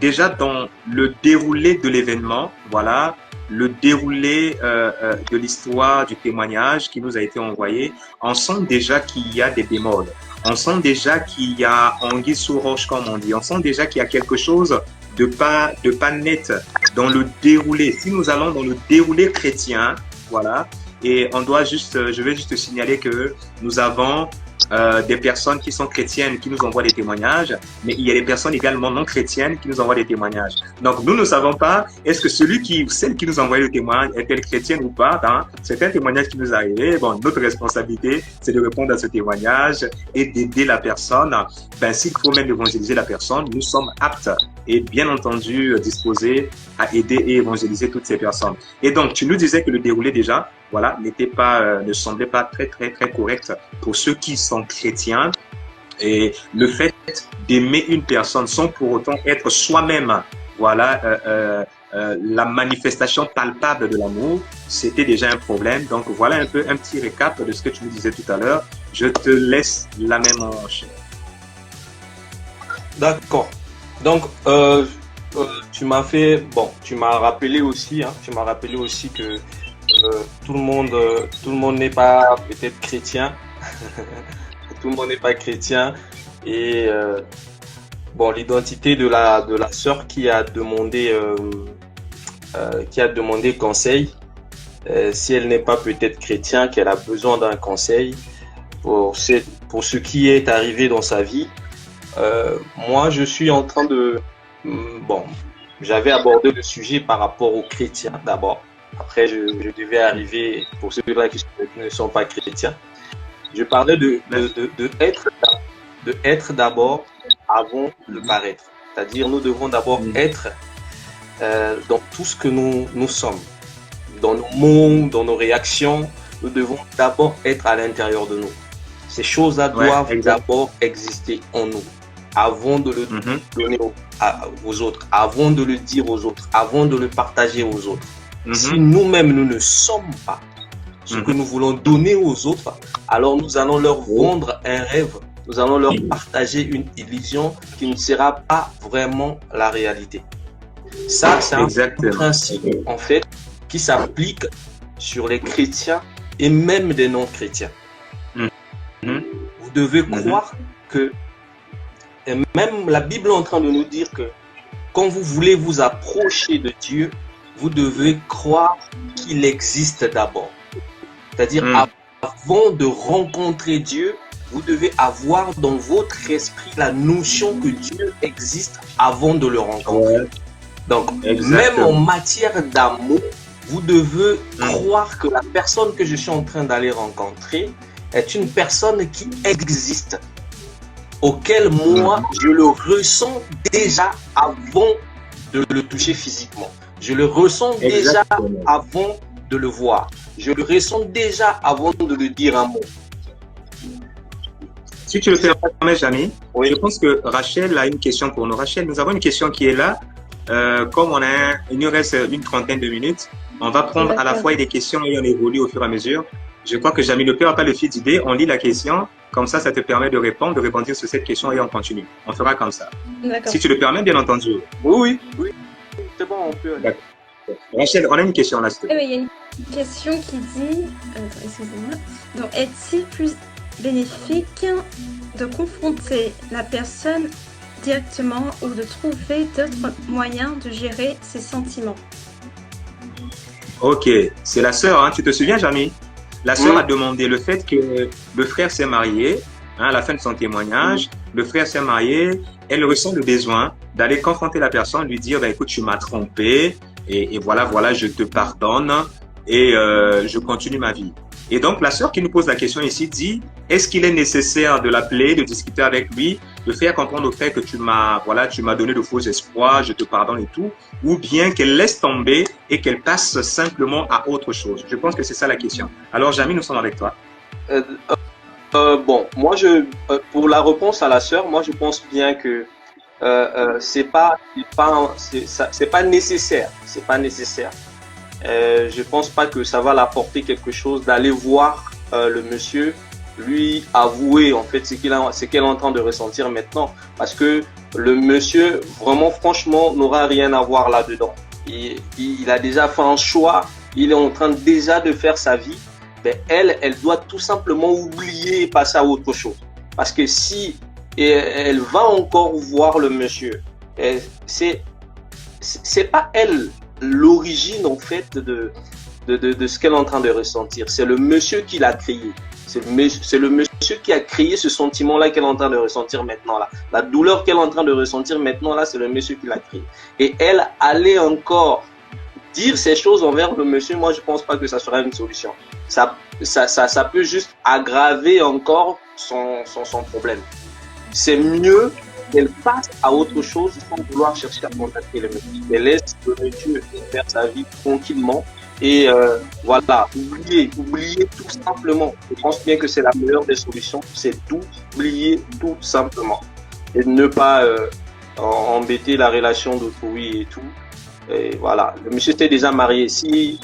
déjà dans le déroulé de l'événement, voilà, le déroulé de l'histoire, du témoignage qui nous a été envoyé, on sent déjà qu'il y a des bémols. On sent déjà qu'il y a anguille sous roche, comme on dit. On sent déjà qu'il y a quelque chose de pas net dans le déroulé. Si nous allons dans le déroulé chrétien, voilà, et on doit juste, je vais juste signaler que nous avons des personnes qui sont chrétiennes qui nous envoient des témoignages, mais il y a des personnes également non chrétiennes qui nous envoient des témoignages. Donc, nous ne savons pas est-ce que celle qui nous envoie le témoignage est-elle chrétienne ou pas. Hein? C'est un témoignage qui nous est arrivé. Bon, notre responsabilité, c'est de répondre à ce témoignage et d'aider la personne. Ben, s'il faut même évangéliser la personne, nous sommes aptes et bien entendu disposés à aider et évangéliser toutes ces personnes. Et donc, tu nous disais que le déroulé déjà, voilà, ne semblait pas très correct pour ceux qui sont chrétiens. Et le fait d'aimer une personne sans pour autant être soi-même, voilà, la manifestation palpable de l'amour, c'était déjà un problème. Donc voilà un peu un petit récap de ce que tu nous disais tout à l'heure. Je te laisse la main, mon cher. D'accord. Donc tu m'as rappelé aussi que tout le monde n'est pas peut-être chrétien. Tout le monde n'est pas chrétien. Et l'identité de la sœur qui a demandé conseil, si elle n'est pas peut-être chrétien, qu'elle a besoin d'un conseil pour ce qui est arrivé dans sa vie. Moi, je suis en train de j'avais abordé le sujet par rapport aux chrétiens d'abord. Après, je devais arriver pour ceux-là qui ne sont pas chrétiens. Je parlais de être d'abord avant de paraître. C'est-à-dire, nous devons d'abord être dans tout ce que nous sommes. Dans nos mots, dans nos réactions, nous devons d'abord être à l'intérieur de nous. Ces choses-là doivent d'abord exister en nous, avant de le donner aux autres, avant de le dire aux autres, avant de le partager aux autres. Si nous-mêmes, nous ne sommes pas ce que nous voulons donner aux autres, alors nous allons leur vendre un rêve, nous allons leur partager une illusion qui ne sera pas vraiment la réalité. Ça, c'est un principe, en fait, qui s'applique sur les chrétiens et même des non-chrétiens. Vous devez croire que, et même la Bible est en train de nous dire que quand vous voulez vous approcher de Dieu, vous devez croire qu'il existe d'abord. C'est-à-dire, avant de rencontrer Dieu, vous devez avoir dans votre esprit la notion que Dieu existe avant de le rencontrer. Donc, même en matière d'amour, vous devez croire que la personne que je suis en train d'aller rencontrer est une personne qui existe, auquel moi, je le ressens déjà avant de le toucher physiquement. Je le ressens déjà avant de le voir. Je le ressens déjà avant de le dire un mot. Si tu le permets, Jamy, je pense que Rachel a une question pour nous. Rachel, nous avons une question qui est là. Comme il nous reste une trentaine de minutes, on va prendre à la fois des questions et on évolue au fur et à mesure. Je crois que Jamy ne perd pas le fil d'idée. On lit la question. Comme ça te permet de répondre, de rebondir sur cette question et on continue. On fera comme ça. Si tu le permets, bien entendu. Oui. C'est bon, on peut. D'accord. Rachel, on a une question là. Il y a une question qui dit, excusez-moi, donc est-il plus bénéfique de confronter la personne directement ou de trouver d'autres moyens de gérer ses sentiments? Ok, c'est la sœur, hein. Tu te souviens, Jamy? La sœur a demandé le fait que le frère s'est marié, hein, à la fin de son témoignage, le frère s'est marié, elle ressent le besoin d'aller confronter la personne, lui dire, écoute, tu m'as trompé, et voilà, je te pardonne, et je continue ma vie. Et donc, la sœur qui nous pose la question ici dit, est-ce qu'il est nécessaire de l'appeler, de discuter avec lui, de faire comprendre au fait que tu m'as donné de faux espoirs, je te pardonne et tout, ou bien qu'elle laisse tomber et qu'elle passe simplement à autre chose? Je pense que c'est ça la question. Alors, Jamy, nous sommes avec toi. Bon, moi, pour la réponse à la sœur, moi, je pense bien que c'est pas nécessaire. C'est pas nécessaire. Je pense pas que ça va l'apporter quelque chose d'aller voir le monsieur, lui avouer en fait ce qu'elle est en train de ressentir maintenant, parce que le monsieur vraiment franchement n'aura rien à voir là-dedans. Il a déjà fait un choix, il est en train déjà de faire sa vie. Ben elle doit tout simplement oublier et passer à autre chose, parce que si elle va encore voir le monsieur, c'est pas elle l'origine en fait de ce qu'elle est en train de ressentir. C'est le monsieur qui l'a créé. C'est le monsieur qui a créé ce sentiment-là qu'elle est en train de ressentir maintenant là. La douleur qu'elle est en train de ressentir maintenant là, c'est le monsieur qui l'a créé. Et elle allait encore dire ces choses envers le monsieur. Moi, je pense pas que ça sera une solution. Ça peut juste aggraver encore son problème. C'est mieux qu'elle passe à autre chose sans vouloir chercher à contacter le monsieur. Elle laisse le monsieur faire sa vie tranquillement et voilà, oublier tout simplement. Je pense bien que c'est la meilleure des solutions, c'est oublier tout simplement et ne pas embêter la relation d'autrui et tout. Et voilà, le monsieur s'est déjà marié. Si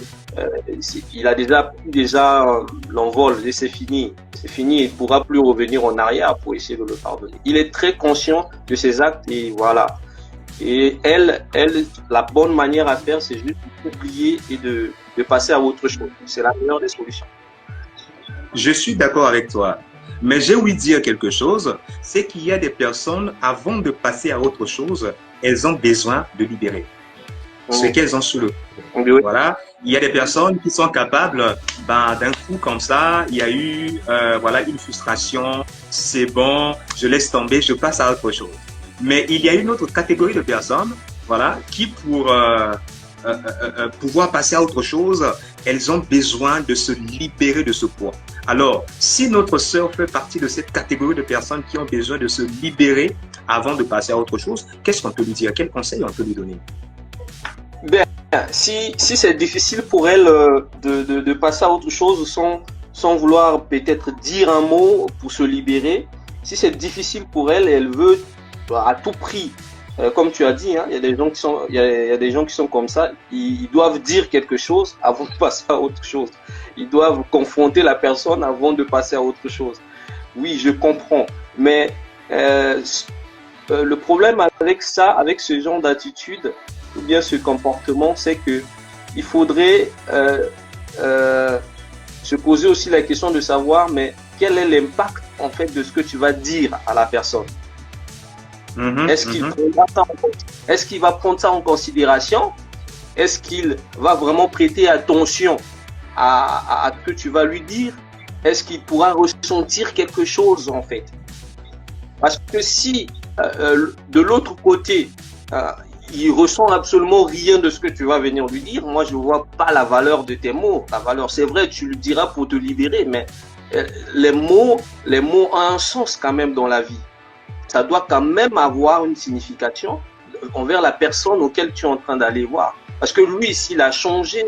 il a déjà l'envol, et c'est fini, il pourra plus revenir en arrière pour essayer de le pardonner. Il est très conscient de ses actes et voilà. Et elle, la bonne manière à faire, c'est juste d'oublier et de passer à autre chose. C'est la meilleure des solutions. Je suis d'accord avec toi. Mais j'ai ouï dire quelque chose, c'est qu'il y a des personnes, avant de passer à autre chose, elles ont besoin de libérer ce qu'elles ont sous le coude. Voilà. Il y a des personnes qui sont capables, d'un coup comme ça, il y a eu une frustration, c'est bon, je laisse tomber, je passe à autre chose. Mais il y a une autre catégorie de personnes, qui pour pouvoir passer à autre chose, elles ont besoin de se libérer de ce poids. Alors, si notre sœur fait partie de cette catégorie de personnes qui ont besoin de se libérer avant de passer à autre chose, qu'est-ce qu'on peut lui dire? Quel conseil on peut lui donner? Ben, si c'est difficile pour elle de passer à autre chose sans vouloir peut-être dire un mot pour se libérer, si c'est difficile pour elle, elle veut à tout prix, comme tu as dit, il y a des gens qui sont comme ça, ils doivent dire quelque chose avant de passer à autre chose. Ils doivent confronter la personne avant de passer à autre chose. Oui, je comprends, mais le problème avec ça, avec ce genre d'attitude, ou bien ce comportement, c'est que il faudrait se poser aussi la question de savoir, mais quel est l'impact en fait de ce que tu vas dire à la personne. Est-ce qu'il va prendre ça en considération? Est-ce qu'il va vraiment prêter attention à ce que tu vas lui dire? Est-ce qu'il pourra ressentir quelque chose en fait? Parce que si de l'autre côté il ressent absolument rien de ce que tu vas venir lui dire, moi je ne vois pas la valeur de tes mots. La valeur, c'est vrai, tu le diras pour te libérer, mais les mots ont un sens quand même dans la vie. Ça doit quand même avoir une signification envers la personne auquel tu es en train d'aller voir. Parce que lui, s'il a changé,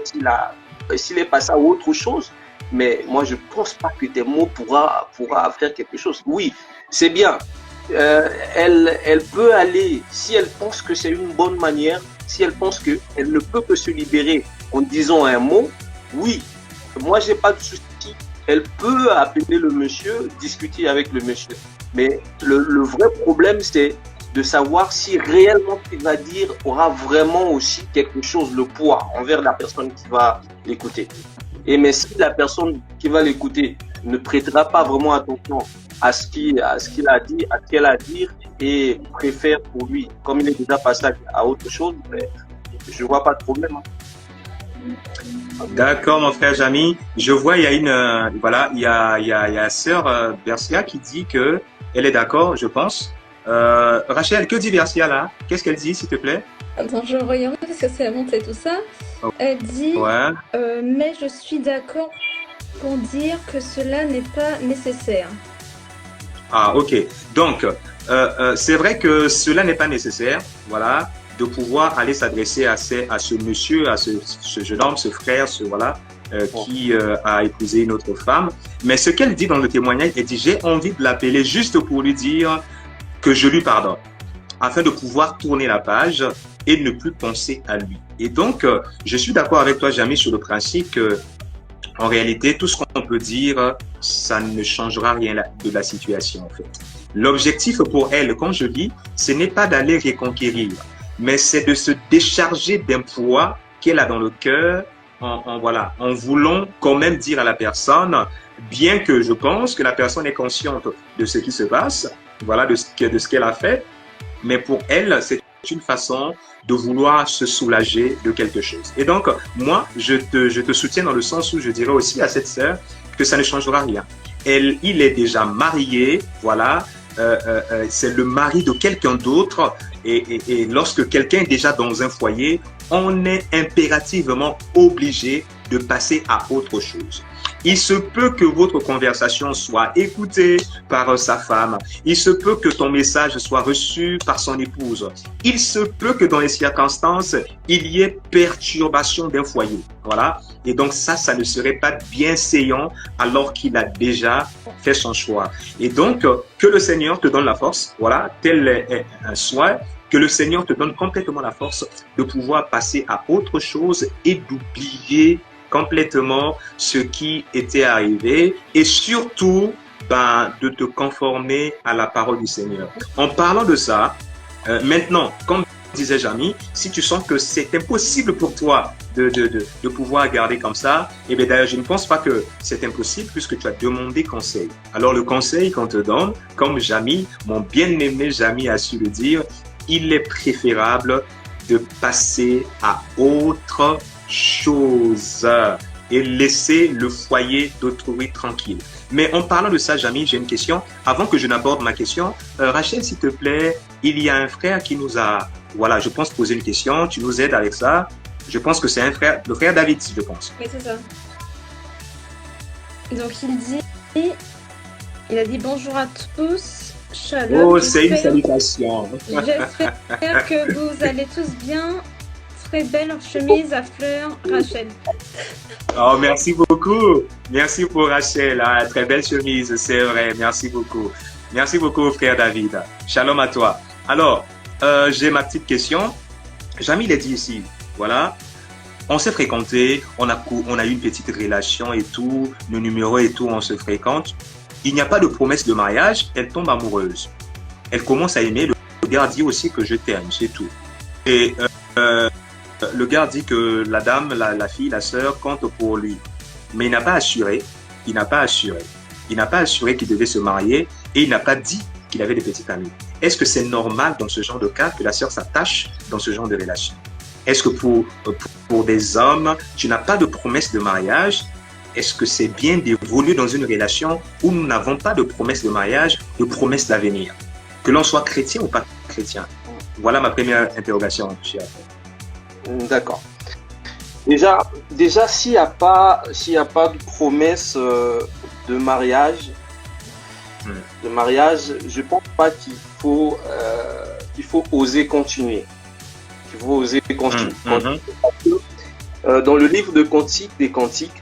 s'il est passé à autre chose, mais moi je pense pas que tes mots pourra faire quelque chose. Oui, c'est bien. Elle peut aller, si elle pense que c'est une bonne manière, si elle pense qu'elle ne peut que se libérer en disant un mot, oui, moi j'ai pas de souci. Elle peut appeler le monsieur, discuter avec le monsieur. Mais le vrai problème, c'est de savoir si réellement ce qu'il va dire aura vraiment aussi quelque chose, le poids envers la personne qui va l'écouter. Et mais si la personne qui va l'écouter ne prêtera pas vraiment attention à ce qu'il a dit, à ce qu'elle a à dire, et préfère pour lui, comme il est déjà passé à autre chose, je vois pas de problème. D'accord, mon frère Jamy. Je vois, il y a sœur Bercia qui dit que elle est d'accord, je pense. Rachel, que dit Bercia là? Qu'est-ce qu'elle dit, s'il te plaît? Attends, je regarde parce que c'est la montée et tout ça. Oh. Elle dit, ouais. mais je suis d'accord pour dire que cela n'est pas nécessaire. Ah, ok. Donc, c'est vrai que cela n'est pas nécessaire, voilà, de pouvoir aller s'adresser à ce monsieur, à ce jeune homme, ce frère, voilà, qui a épousé une autre femme. Mais ce qu'elle dit dans le témoignage, elle dit, j'ai envie de l'appeler juste pour lui dire que je lui pardonne, afin de pouvoir tourner la page et ne plus penser à lui. Et donc, je suis d'accord avec toi, Jamy, sur le principe que, en réalité, tout ce qu'on peut dire, ça ne changera rien de la situation, en fait. L'objectif pour elle, comme je dis, ce n'est pas d'aller reconquérir, mais c'est de se décharger d'un poids qu'elle a dans le cœur, voilà, en voulant quand même dire à la personne, bien que je pense que la personne est consciente de ce qui se passe, voilà, de ce qu'elle a fait, mais pour elle, c'est une façon de vouloir se soulager de quelque chose. Et donc, moi, je te soutiens dans le sens où je dirais aussi à cette sœur que ça ne changera rien. Il est déjà marié, voilà, c'est le mari de quelqu'un d'autre. Et lorsque quelqu'un est déjà dans un foyer, on est impérativement obligé de passer à autre chose. Il se peut que votre conversation soit écoutée par sa femme. Il se peut que ton message soit reçu par son épouse. Il se peut que dans les circonstances, il y ait perturbation d'un foyer. Voilà. Et donc ça ne serait pas bienséant alors qu'il a déjà fait son choix. Et donc, que le Seigneur te donne la force. Voilà. Tel est un soin. Que le Seigneur te donne complètement la force de pouvoir passer à autre chose et d'oublier complètement ce qui était arrivé et surtout de te conformer à la parole du Seigneur. En parlant de ça, maintenant, comme disait Jamy, si tu sens que c'est impossible pour toi de pouvoir garder comme ça, et bien d'ailleurs je ne pense pas que c'est impossible puisque tu as demandé conseil. Alors le conseil qu'on te donne, comme Jamy, mon bien-aimé Jamy a su le dire, il est préférable de passer à autre chose et laisser le foyer d'autrui tranquille. Mais en parlant de ça, Jamy, j'ai une question. Avant que je n'aborde ma question, Rachel, s'il te plaît, il y a un frère qui nous a, voilà, je pense, posé une question. Tu nous aides avec ça. Je pense que c'est un frère, le frère David, je pense. Oui, c'est ça. Donc il a dit bonjour à tous. Shalom. Oh, c'est une salutation. J'espère que vous allez tous bien. Très belle chemise à fleurs, Rachel. Oh, merci beaucoup. Merci pour Rachel. Ah, très belle chemise, c'est vrai. Merci beaucoup. Merci beaucoup, frère David. Shalom à toi. Alors, j'ai ma petite question. Jamy l'a dit ici. Voilà. On s'est fréquenté. On a eu une petite relation et tout. Nos numéros et tout, on se fréquente. Il n'y a pas de promesse de mariage. Elle tombe amoureuse. Elle commence à aimer. Le gars dit aussi que je t'aime. C'est tout. Et le gars dit que la dame, la fille, la sœur compte pour lui. Mais il n'a pas assuré. Il n'a pas assuré qu'il devait se marier et il n'a pas dit qu'il avait des petites amies. Est-ce que c'est normal dans ce genre de cas que la sœur s'attache dans ce genre de relation? Est-ce que pour des hommes, tu n'as pas de promesse de mariage? Est-ce que c'est bien d'évoluer dans une relation où nous n'avons pas de promesse de mariage, de promesse d'avenir? Que l'on soit chrétien ou pas chrétien? Voilà ma première interrogation, cher. D'accord. Déjà, s'il n'y a pas de promesse de mariage, je pense pas qu'il faut oser continuer. Dans le livre de Cantiques des Cantiques,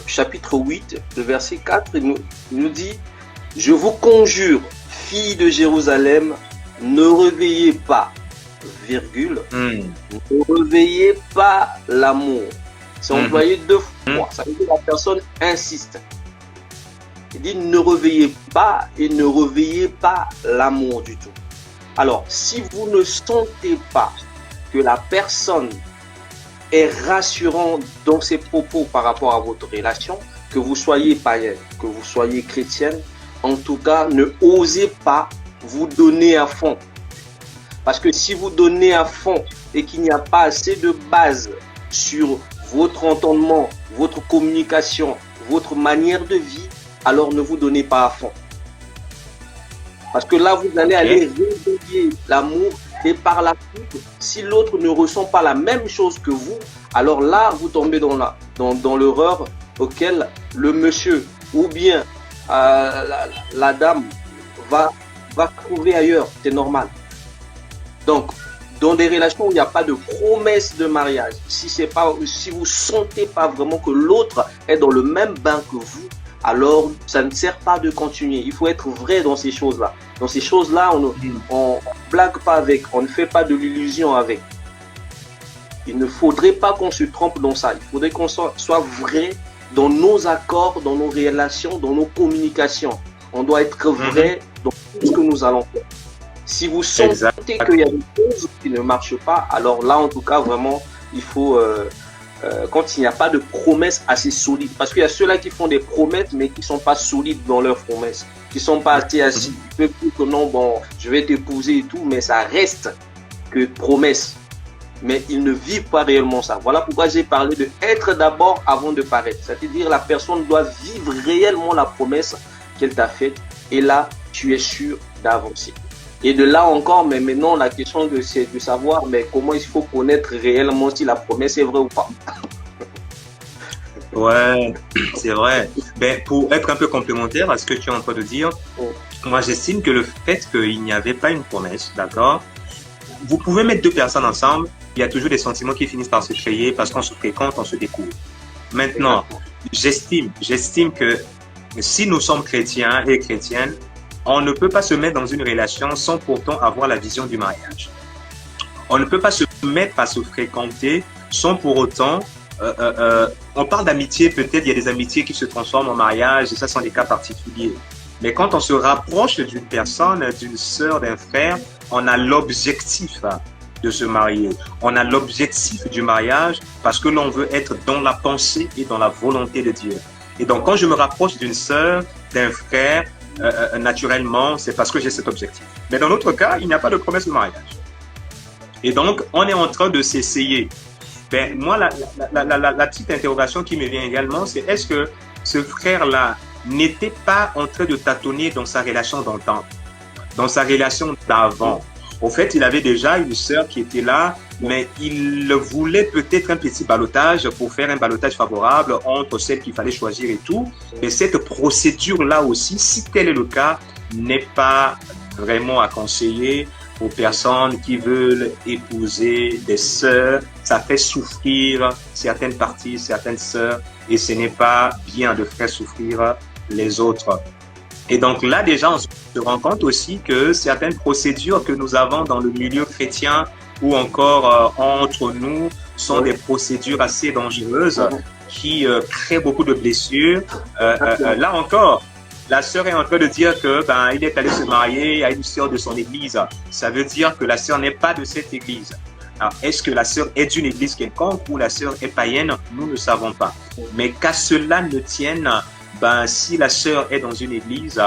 chapitre 8, le verset 4, il nous dit: je vous conjure, filles de Jérusalem, ne réveillez pas, virgule, ne réveillez pas l'amour. C'est employé deux fois. Ça veut dire que la personne insiste. Il dit ne réveillez pas et ne réveillez pas l'amour du tout. Alors, si vous ne sentez pas que la personne est rassurante dans ses propos par rapport à votre relation, que vous soyez païenne, que vous soyez chrétienne, en tout cas, ne osez pas vous donner à fond. Parce que si vous donnez à fond et qu'il n'y a pas assez de base sur votre entendement, votre communication, votre manière de vie, alors ne vous donnez pas à fond. Parce que là, vous allez aller réveiller l'amour Et par la suite, si l'autre ne ressent pas la même chose que vous, alors là, vous tombez dans l'erreur auquel le monsieur ou bien la dame va trouver ailleurs. C'est normal. Donc, dans des relations où il n'y a pas de promesse de mariage, si vous sentez pas vraiment que l'autre est dans le même bain que vous, alors ça ne sert pas de continuer. Il faut être vrai dans ces choses-là. Dans ces choses-là, on ne blague pas avec, on ne fait pas de l'illusion avec. Il ne faudrait pas qu'on se trompe dans ça. Il faudrait qu'on soit vrai dans nos accords, dans nos relations, dans nos communications. On doit être vrai dans tout ce que nous allons faire. Si vous sentez qu'il y a des choses qui ne marchent pas, alors là, en tout cas, vraiment, il faut, quand il n'y a pas de promesses assez solides, parce qu'il y a ceux-là qui font des promesses, mais qui ne sont pas solides dans leurs promesses, qui ne sont pas assez assis. Ils peuvent dire que non, bon, je vais t'épouser et tout, mais ça reste que promesse. Mais ils ne vivent pas réellement ça. Voilà pourquoi j'ai parlé de être d'abord avant de paraître. C'est-à-dire la personne doit vivre réellement la promesse qu'elle t'a faite, et là, tu es sûr d'avancer. Et de là encore, mais maintenant, la question c'est de savoir mais comment il faut connaître réellement si la promesse est vraie ou pas. Ouais, c'est vrai. Ben, pour être un peu complémentaire à ce que tu es en train de dire, moi j'estime que le fait qu'il n'y avait pas une promesse, d'accord, vous pouvez mettre deux personnes ensemble, il y a toujours des sentiments qui finissent par se créer parce qu'on se fréquente, on se découvre. Maintenant, j'estime que si nous sommes chrétiens et chrétiennes, on ne peut pas se mettre dans une relation sans pourtant avoir la vision du mariage. On ne peut pas se mettre à se fréquenter sans pour autant... on parle d'amitié, peut-être il y a des amitiés qui se transforment en mariage et ça sont des cas particuliers. Mais quand on se rapproche d'une personne, d'une sœur, d'un frère, on a l'objectif de se marier. On a l'objectif du mariage parce que l'on veut être dans la pensée et dans la volonté de Dieu. Et donc quand je me rapproche d'une sœur, d'un frère, naturellement, c'est parce que j'ai cet objectif. Mais dans notre cas, il n'y a pas de promesse de mariage. Et donc, on est en train de s'essayer. Ben, moi, la petite interrogation qui me vient également, c'est est-ce que ce frère-là n'était pas en train de tâtonner dans sa relation d'antan, dans sa relation d'avant? Au fait, il avait déjà une sœur qui était là, mais il voulait peut-être un petit ballottage pour faire un ballottage favorable entre celles qu'il fallait choisir et tout. Mais cette procédure-là aussi, si tel est le cas, n'est pas vraiment à conseiller aux personnes qui veulent épouser des sœurs. Ça fait souffrir certaines parties, certaines sœurs, et ce n'est pas bien de faire souffrir les autres. Et donc là, déjà, on se rend compte aussi que certaines procédures que nous avons dans le milieu chrétien ou encore entre nous sont des procédures assez dangereuses qui créent beaucoup de blessures. Là encore, la sœur est en train de dire que il est allé se marier à une sœur de son église. Ça veut dire que la sœur n'est pas de cette église. Alors, est-ce que la sœur est d'une église quelconque ou la sœur est païenne? Nous ne savons pas. Mais qu'à cela ne tienne, si la sœur est dans une église,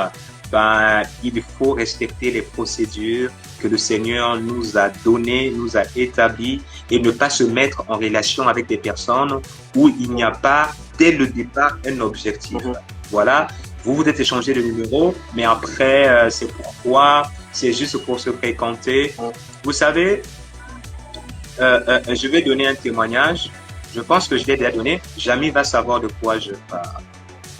il faut respecter les procédures que le Seigneur nous a données, nous a établies, et ne pas se mettre en relation avec des personnes où il n'y a pas, dès le départ, un objectif. Voilà, vous êtes échangé de numéros, mais après, c'est pourquoi, c'est juste pour se fréquenter. Vous savez, je vais donner un témoignage. Je pense que je l'ai déjà donné. Jamie va savoir de quoi je parle.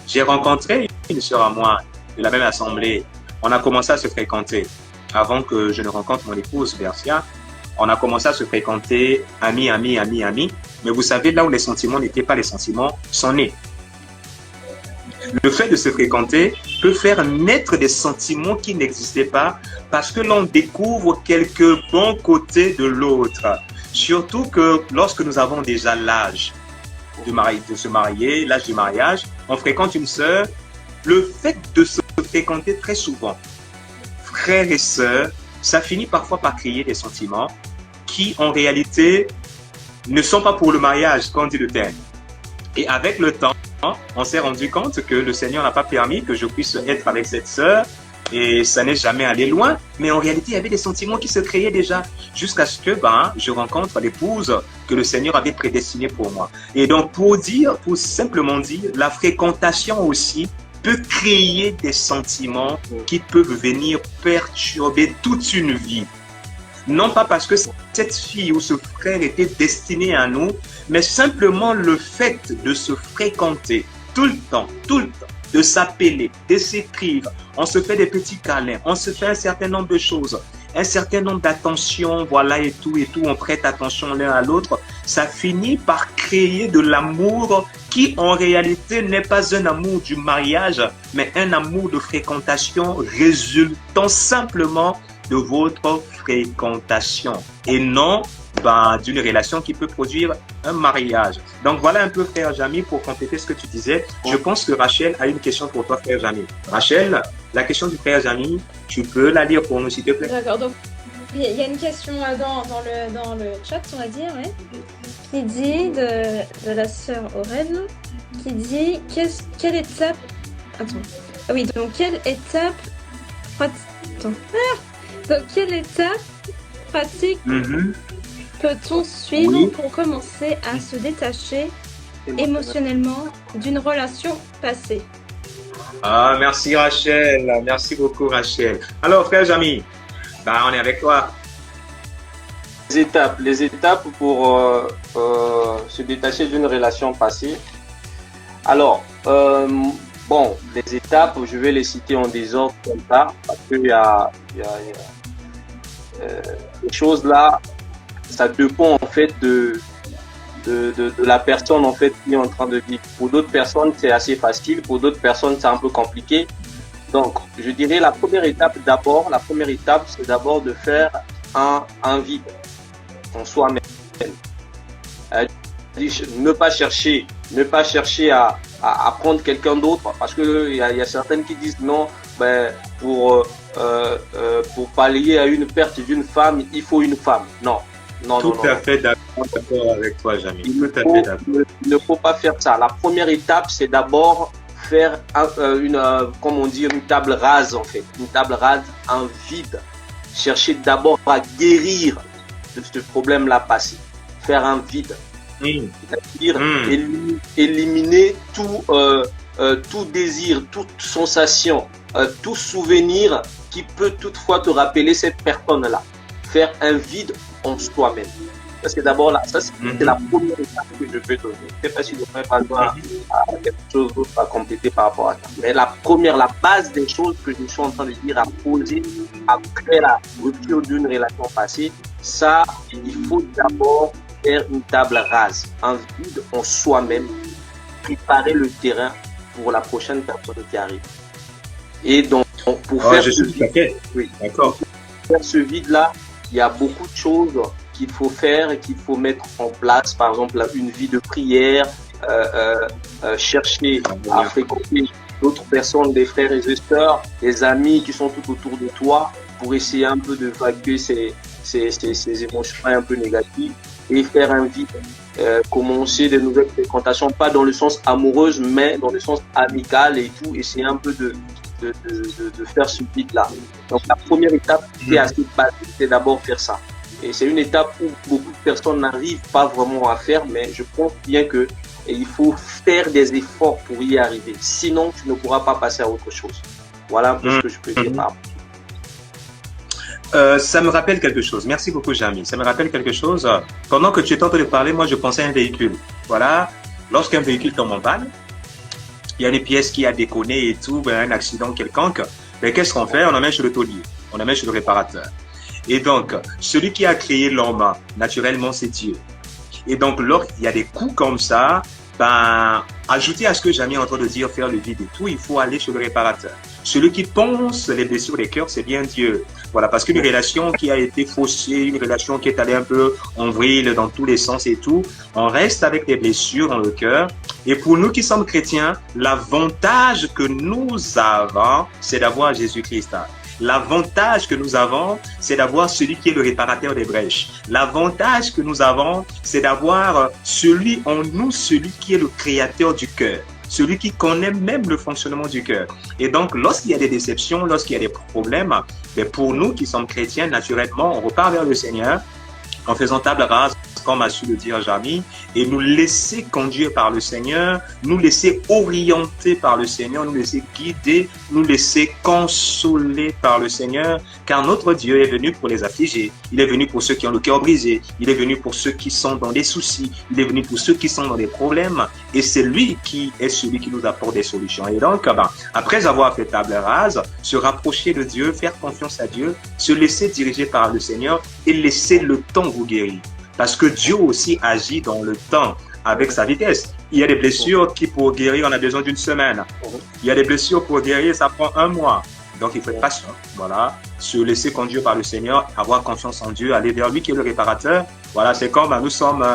J'ai rencontré une sœur à moi de la même assemblée. On a commencé à se fréquenter avant que je ne rencontre mon épouse, Bercia. On a commencé à se fréquenter, amis. Mais vous savez, là où les sentiments n'étaient pas les sentiments, sont nés. Le fait de se fréquenter peut faire naître des sentiments qui n'existaient pas parce que l'on découvre quelques bons côtés de l'autre. Surtout que lorsque nous avons déjà l'âge de se marier, l'âge du mariage, on fréquente une sœur. Le fait de se fréquenter très souvent, frères et sœurs, ça finit parfois par créer des sentiments qui, en réalité, ne sont pas pour le mariage, comme dit le terme. Et avec le temps, on s'est rendu compte que le Seigneur n'a pas permis que je puisse être avec cette sœur et ça n'est jamais allé loin. Mais en réalité, il y avait des sentiments qui se créaient déjà jusqu'à ce que je rencontre l'épouse que le Seigneur avait prédestinée pour moi. Et donc, pour simplement dire, la fréquentation aussi peut créer des sentiments qui peuvent venir perturber toute une vie. non pas parce que cette fille ou ce frère était destiné à nous, mais simplement le fait de se fréquenter tout le temps, de s'appeler, de s'écrire, on se fait des petits câlins, on se fait un certain nombre de choses, un certain nombre d'attentions, voilà, et tout, on prête attention l'un à l'autre, ça finit par créer de l'amour qui, en réalité, n'est pas un amour du mariage, mais un amour de fréquentation résultant simplement de votre fréquentation et non d'une relation qui peut produire un mariage. Donc voilà un peu, frère Jamy, pour compléter ce que tu disais. Je pense que Rachel a une question pour toi, frère Jamy. Rachel, la question du frère Jamy, tu peux la lire pour nous, s'il te plaît? D'accord, donc il y a une question dans le chat, on va dire, ouais, qui dit, de la sœur Aurèle, qui dit, quelle étape... Attends. Ah oui, donc quelle étape... Attends. Donc quelle étape pratique peut-on suivre pour commencer à se détacher émotionnellement d'une relation passée? Ah, merci Rachel, merci beaucoup Rachel. Alors frère Jamy, on est avec toi. Les étapes pour se détacher d'une relation passée. Alors, bon, les étapes, je vais les citer en désordre comme ça, parce qu'il y a les choses là, ça dépend en fait de la personne en fait qui est en train de vivre. Pour d'autres personnes, c'est assez facile, pour d'autres personnes, c'est un peu compliqué. Donc, je dirais la première étape, c'est d'abord de faire un vide en soi-même. Ne pas chercher à prendre quelqu'un d'autre, parce que il y a certaines qui disent non, pour pallier à une perte d'une femme, il faut une femme. Non. Tout à fait d'accord avec toi, Jamy. Il ne faut pas faire ça. La première étape, c'est d'abord faire une table rase en fait. Une table rase, un vide. Chercher d'abord à guérir de ce problème-là passé. Faire un vide. C'est-à-dire éliminer tout désir, toute sensation, tout souvenir qui peut toutefois te rappeler cette personne-là. Faire un vide en soi-même. Parce que d'abord, là, ça, c'est la première étape que je peux donner. Je ne sais pas si je n'aurais pas avoir quelque chose d'autre à compléter par rapport à ça. Mais la base des choses que je suis en train de dire à poser après la rupture d'une relation passée, ça, il faut d'abord faire une table rase, un vide en soi-même, préparer le terrain pour la prochaine personne qui arrive. Et donc, pour faire ce vide-là, il y a beaucoup de choses qu'il faut faire et qu'il faut mettre en place. Par exemple, une vie de prière, chercher à fréquenter d'autres personnes, des frères et des sœurs, des amis qui sont tout autour de toi pour essayer un peu de vainquer ces émotions un peu négatives et faire un vide. Commencer des nouvelles fréquentations, pas dans le sens amoureuse, mais dans le sens amical et tout, essayer un peu de faire ce vide-là. Donc la première étape qui est assez basique, c'est d'abord faire ça. Et c'est une étape où beaucoup de personnes n'arrivent pas vraiment à faire, mais je pense bien que il faut faire des efforts pour y arriver. Sinon, tu ne pourras pas passer à autre chose. Voilà un peu ce que je peux dire par rapport. Ça me rappelle quelque chose. Merci beaucoup, Jamy. Ça me rappelle quelque chose. Pendant que tu étais en train de parler, moi, je pensais à un véhicule. Voilà. Lorsqu'un véhicule tombe en panne, il y a des pièces qui a déconné et tout, un accident quelconque. Mais qu'est-ce qu'on fait? On emmène chez le taulier. On emmène chez le réparateur. Et donc, celui qui a créé l'homme, naturellement, c'est Dieu. Et donc, lorsqu'il y a des coups comme ça, ajouter à ce que Jamy est en train de dire, faire le vide et tout, il faut aller chez le réparateur. Celui qui pense les blessures des cœurs, c'est bien Dieu. Voilà, parce qu'une relation qui a été faussée, une relation qui est allée un peu en vrille dans tous les sens et tout, on reste avec des blessures dans le cœur. Et pour nous qui sommes chrétiens, l'avantage que nous avons, c'est d'avoir Jésus-Christ. L'avantage que nous avons, c'est d'avoir celui qui est le réparateur des brèches. L'avantage que nous avons, c'est d'avoir celui en nous, celui qui est le créateur du cœur. Celui qui connaît même le fonctionnement du cœur. Et donc, lorsqu'il y a des déceptions, lorsqu'il y a des problèmes, pour nous qui sommes chrétiens, naturellement, on repart vers le Seigneur en faisant table rase comme a su le dire Jamy, et nous laisser conduire par le Seigneur, nous laisser orienter par le Seigneur, nous laisser guider, nous laisser consoler par le Seigneur, car notre Dieu est venu pour les affligés, il est venu pour ceux qui ont le cœur brisé, il est venu pour ceux qui sont dans des soucis, il est venu pour ceux qui sont dans des problèmes, et c'est lui qui est celui qui nous apporte des solutions. Et donc, après avoir fait table rase, se rapprocher de Dieu, faire confiance à Dieu, se laisser diriger par le Seigneur et laisser le temps vous guérir. Parce que Dieu aussi agit dans le temps avec sa vitesse. Il y a des blessures qui, pour guérir, on a besoin d'une semaine. Il y a des blessures pour guérir, ça prend 1 mois. Donc, il faut être patient. Voilà. Se laisser conduire par le Seigneur, avoir confiance en Dieu, aller vers lui qui est le réparateur. Voilà, c'est comme nous sommes,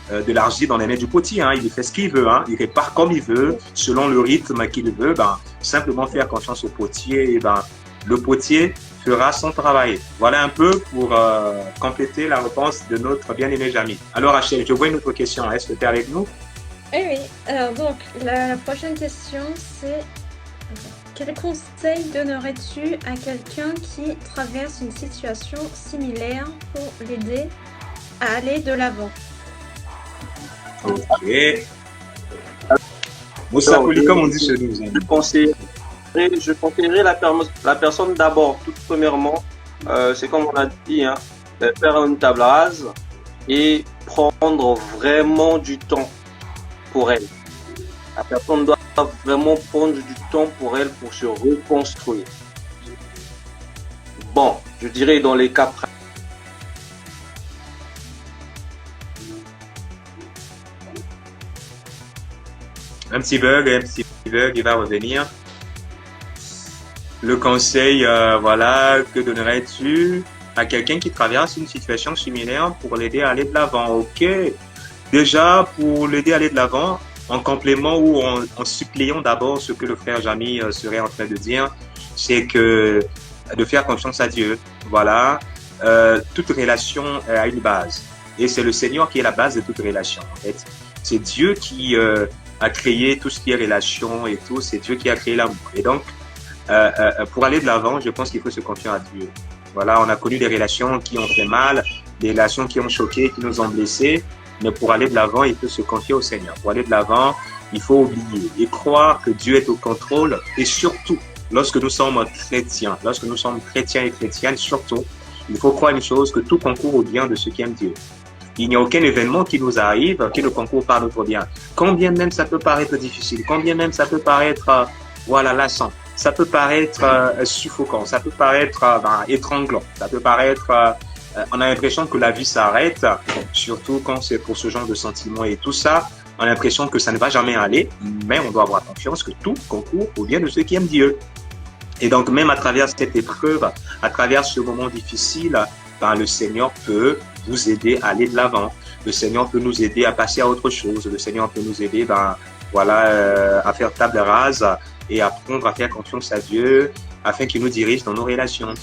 de l'argile dans les mains du potier. Il fait ce qu'il veut. Il répare comme il veut, selon le rythme qu'il veut. Simplement faire confiance au potier. Et le potier fera son travail. Voilà un peu pour compléter la réponse de notre bien-aimé Jamy. Alors Rachel, je vois une autre question. Est-ce que tu es avec nous? Oui. Alors donc, la prochaine question, c'est quel conseil donnerais-tu à quelqu'un qui traverse une situation similaire pour l'aider à aller de l'avant? Ok. Moussa Kouli, comme on dit chez nous. Je conseillerais la personne d'abord, tout premièrement, c'est comme on a dit, faire une table rase et prendre vraiment du temps pour elle. La personne doit vraiment prendre du temps pour elle pour se reconstruire. Bon, je dirais dans les cas pratiques. Un petit bug, il va revenir. Le conseil, que donnerais-tu à quelqu'un qui traverse une situation similaire pour l'aider à aller de l'avant? Ok. Déjà, pour l'aider à aller de l'avant, en complément ou en suppléant d'abord ce que le frère Jamy serait en train de dire, c'est que de faire confiance à Dieu. Voilà. Toute relation a une base. Et c'est le Seigneur qui est la base de toute relation, en fait. C'est Dieu qui a créé tout ce qui est relation et tout. C'est Dieu qui a créé l'amour. Et donc, pour aller de l'avant, je pense qu'il faut se confier à Dieu. Voilà, on a connu des relations qui ont fait mal, des relations qui ont choqué, qui nous ont blessés. Mais pour aller de l'avant, il faut se confier au Seigneur. Pour aller de l'avant, il faut oublier et croire que Dieu est au contrôle. Et surtout, lorsque nous sommes chrétiens et chrétiennes, surtout, il faut croire une chose, que tout concourt au bien de ceux qui aiment Dieu. Il n'y a aucun événement qui nous arrive qui ne concourt pas à notre bien. Combien même ça peut paraître difficile, combien même ça peut paraître lassant, ça peut paraître suffocant, ça peut paraître étranglant, ça peut paraître... on a l'impression que la vie s'arrête, surtout quand c'est pour ce genre de sentiments et tout ça. On a l'impression que ça ne va jamais aller, mais on doit avoir confiance que tout concourt au bien de ceux qui aiment Dieu. Et donc, même à travers cette épreuve, à travers ce moment difficile, le Seigneur peut vous aider à aller de l'avant. Le Seigneur peut nous aider à passer à autre chose. Le Seigneur peut nous aider à faire table rase et apprendre à faire confiance à Dieu afin qu'il nous dirige dans nos relations.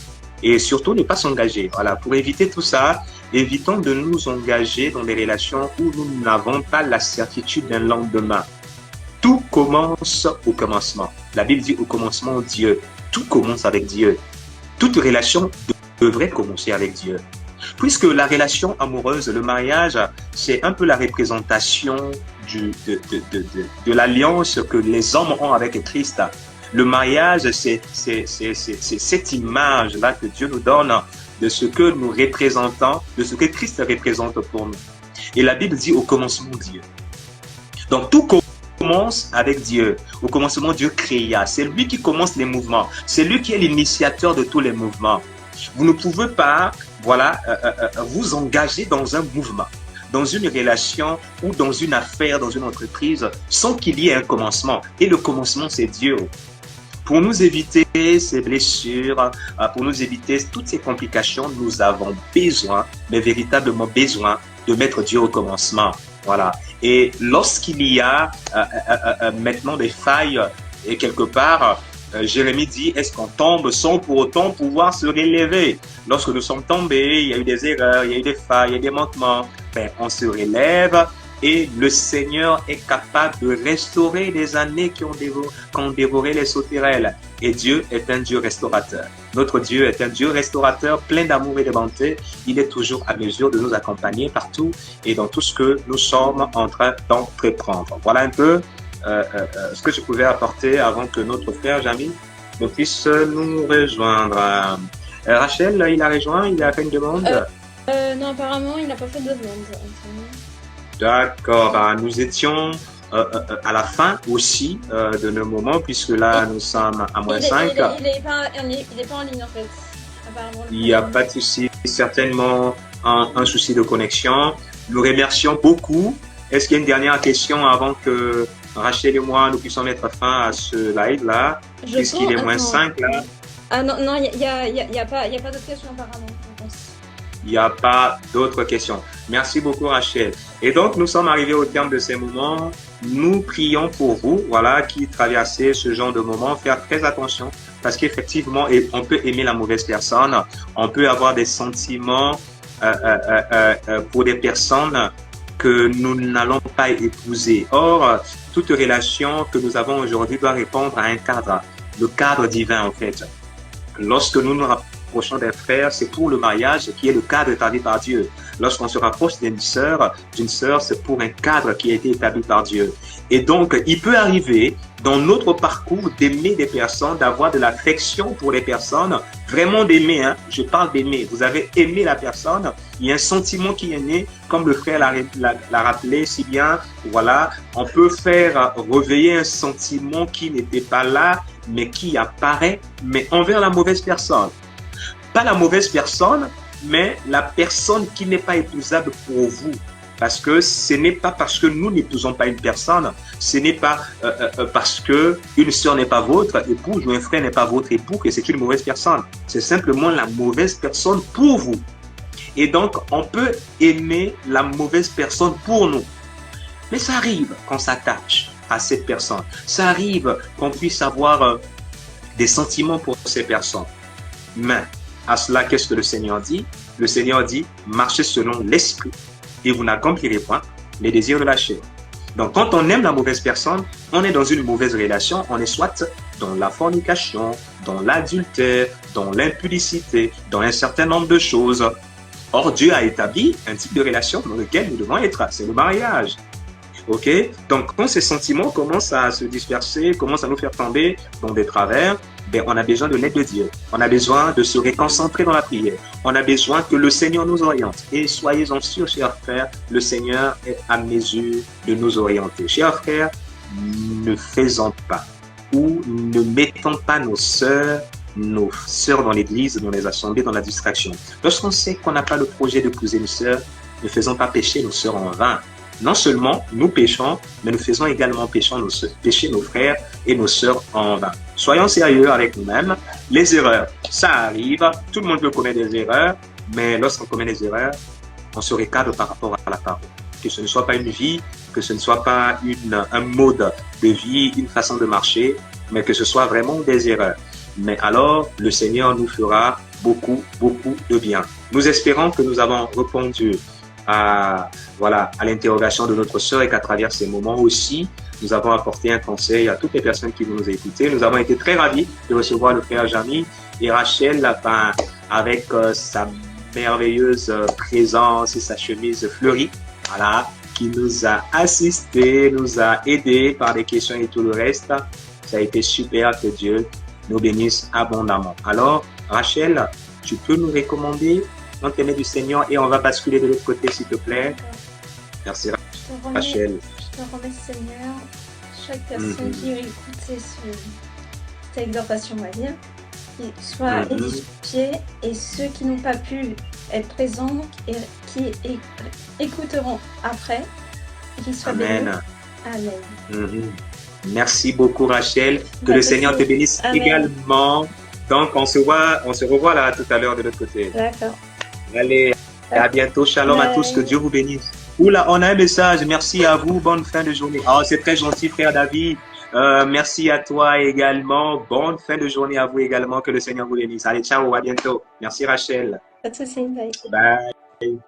Et surtout, ne pas s'engager. Voilà, pour éviter tout ça, évitons de nous engager dans des relations où nous n'avons pas la certitude d'un lendemain. Tout commence au commencement. La Bible dit au commencement Dieu. Tout commence avec Dieu. Toute relation devrait commencer avec Dieu. Puisque la relation amoureuse, le mariage, c'est un peu la représentation de l'alliance que les hommes ont avec Christ. Le mariage, c'est cette image-là que Dieu nous donne de ce que nous représentons, de ce que Christ représente pour nous. Et la Bible dit au commencement Dieu. Donc tout commence avec Dieu. Au commencement, Dieu créa. C'est lui qui commence les mouvements. C'est lui qui est l'initiateur de tous les mouvements. Vous ne pouvez pas, vous engager dans un mouvement, dans une relation ou dans une affaire, dans une entreprise, sans qu'il y ait un commencement. Et le commencement, c'est Dieu. Pour nous éviter ces blessures, pour nous éviter toutes ces complications, nous avons besoin, mais véritablement besoin, de mettre Dieu au commencement. Voilà. Et lorsqu'il y a maintenant des failles, et quelque part, Jérémie dit, est-ce qu'on tombe sans pour autant pouvoir se relever? Lorsque nous sommes tombés, il y a eu des erreurs, il y a eu des failles, il y a eu des manquements. On se relève et le Seigneur est capable de restaurer les années qu'ont dévoré les sauterelles. Et Dieu est un Dieu restaurateur. Notre Dieu est un Dieu restaurateur, plein d'amour et de bonté. Il est toujours à mesure de nous accompagner partout et dans tout ce que nous sommes en train d'entreprendre. Voilà un peu ce que je pouvais apporter avant que notre frère Jamy ne puisse nous rejoindre. Rachel, il a rejoint, il a fait une demande. Non, apparemment, il n'a pas fait de demande. D'accord, bah, nous étions à la fin aussi de nos moments, puisque là, nous sommes à moins 5. Il n'est pas en ligne, en fait. Apparemment, il n'y a pas de souci, certainement un souci de connexion. Nous remercions beaucoup. Est-ce qu'il y a une dernière question avant que Rachel et moi, nous puissions mettre fin à ce live-là, puisqu'il est moins 5 là? Ah non, il n'y a pas d'autres questions apparemment, je pense. Il n'y a pas d'autres questions. Merci beaucoup, Rachel. Et donc, nous sommes arrivés au terme de ces moments. Nous prions pour vous, voilà, qui traversez ce genre de moments. Faire très attention parce qu'effectivement, on peut aimer la mauvaise personne. On peut avoir des sentiments pour des personnes que nous n'allons pas épouser. Or, toute relation que nous avons aujourd'hui doit répondre à un cadre, le cadre divin en fait. Lorsque nous nous rapprochons des frères, c'est pour le mariage qui est le cadre établi par Dieu. Lorsqu'on se rapproche d'une sœur, c'est pour un cadre qui a été établi par Dieu. Et donc, il peut arriver dans notre parcours d'aimer des personnes, d'avoir de l'affection pour les personnes, vraiment d'aimer, hein. Je parle d'aimer. Vous avez aimé la personne, il y a un sentiment qui est né, comme le frère l'a rappelé si bien, voilà, on peut faire réveiller un sentiment qui n'était pas là, mais qui apparaît, mais envers la mauvaise personne. Pas la mauvaise personne, mais la personne qui n'est pas épousable pour vous. Parce que ce n'est pas parce que nous n'épousons pas une personne, ce n'est pas parce que une sœur n'est pas votre épouse ou un frère n'est pas votre époux que c'est une mauvaise personne. C'est simplement la mauvaise personne pour vous. Et donc, on peut aimer la mauvaise personne pour nous. Mais ça arrive qu'on s'attache à cette personne. Ça arrive qu'on puisse avoir des sentiments pour ces personnes. Mais à cela, qu'est-ce que le Seigneur dit? Le Seigneur dit, marchez selon l'esprit et vous n'accomplirez point les désirs de la chair. Donc, quand on aime la mauvaise personne, on est dans une mauvaise relation. On est soit dans la fornication, dans l'adultère, dans l'impudicité, dans un certain nombre de choses. Or, Dieu a établi un type de relation dans lequel nous devons être. C'est le mariage. Ok? Donc, quand ces sentiments commencent à se disperser, commencent à nous faire tomber dans des travers, ben, on a besoin de l'aide de Dieu. On a besoin de se reconcentrer dans la prière. On a besoin que le Seigneur nous oriente. Et soyez-en sûrs, chers frères, le Seigneur est à mesure de nous orienter. Chers frères, ne faisons pas ou ne mettons pas nos sœurs dans l'église, dans les assemblées, dans la distraction. Lorsqu'on sait qu'on n'a pas le projet d'épouser une sœur, ne faisons pas pécher nos sœurs en vain. Non seulement nous péchons, mais nous faisons également pécher nos frères et nos sœurs en vain. Soyons sérieux avec nous-mêmes. Les erreurs, ça arrive. Tout le monde peut commettre des erreurs, mais lorsqu'on commet des erreurs, on se recadre par rapport à la parole. Que ce ne soit pas une vie, que ce ne soit pas un mode de vie, une façon de marcher, mais que ce soit vraiment des erreurs. Mais alors, le Seigneur nous fera beaucoup, beaucoup de bien. Nous espérons que nous avons répondu à l'interrogation de notre sœur et qu'à travers ces moments aussi, nous avons apporté un conseil à toutes les personnes qui nous ont écoutés. Nous avons été très ravis de recevoir le frère Jamy et Rachel avec sa merveilleuse présence et sa chemise fleurie, voilà, qui nous a assistés, nous a aidés par des questions et tout le reste. Ça a été super, que Dieu nous bénisse abondamment. Alors, Rachel, tu peux nous recommander l'intérêt du Seigneur et on va basculer de l'autre côté, s'il te plaît. Merci, Rachel. Je te remets, Seigneur, chaque personne qui écoute cette exhortation, on va dire, qui soit édifiée, et ceux qui n'ont pas pu être présents et qui écouteront après, et qui soient bénis. Amen. Merci beaucoup, Rachel. Que le Seigneur te bénisse également. Donc, on se revoit là tout à l'heure de l'autre côté. D'accord. Allez, à bientôt. Shalom à tous. Que Dieu vous bénisse. Oula, on a un message. Merci à vous. Bonne fin de journée. Oh, c'est très gentil, frère David. Merci à toi également. Bonne fin de journée à vous également. Que le Seigneur vous bénisse. Allez, ciao. À bientôt. Merci, Rachel. Pas de soucis. Bye. Bye.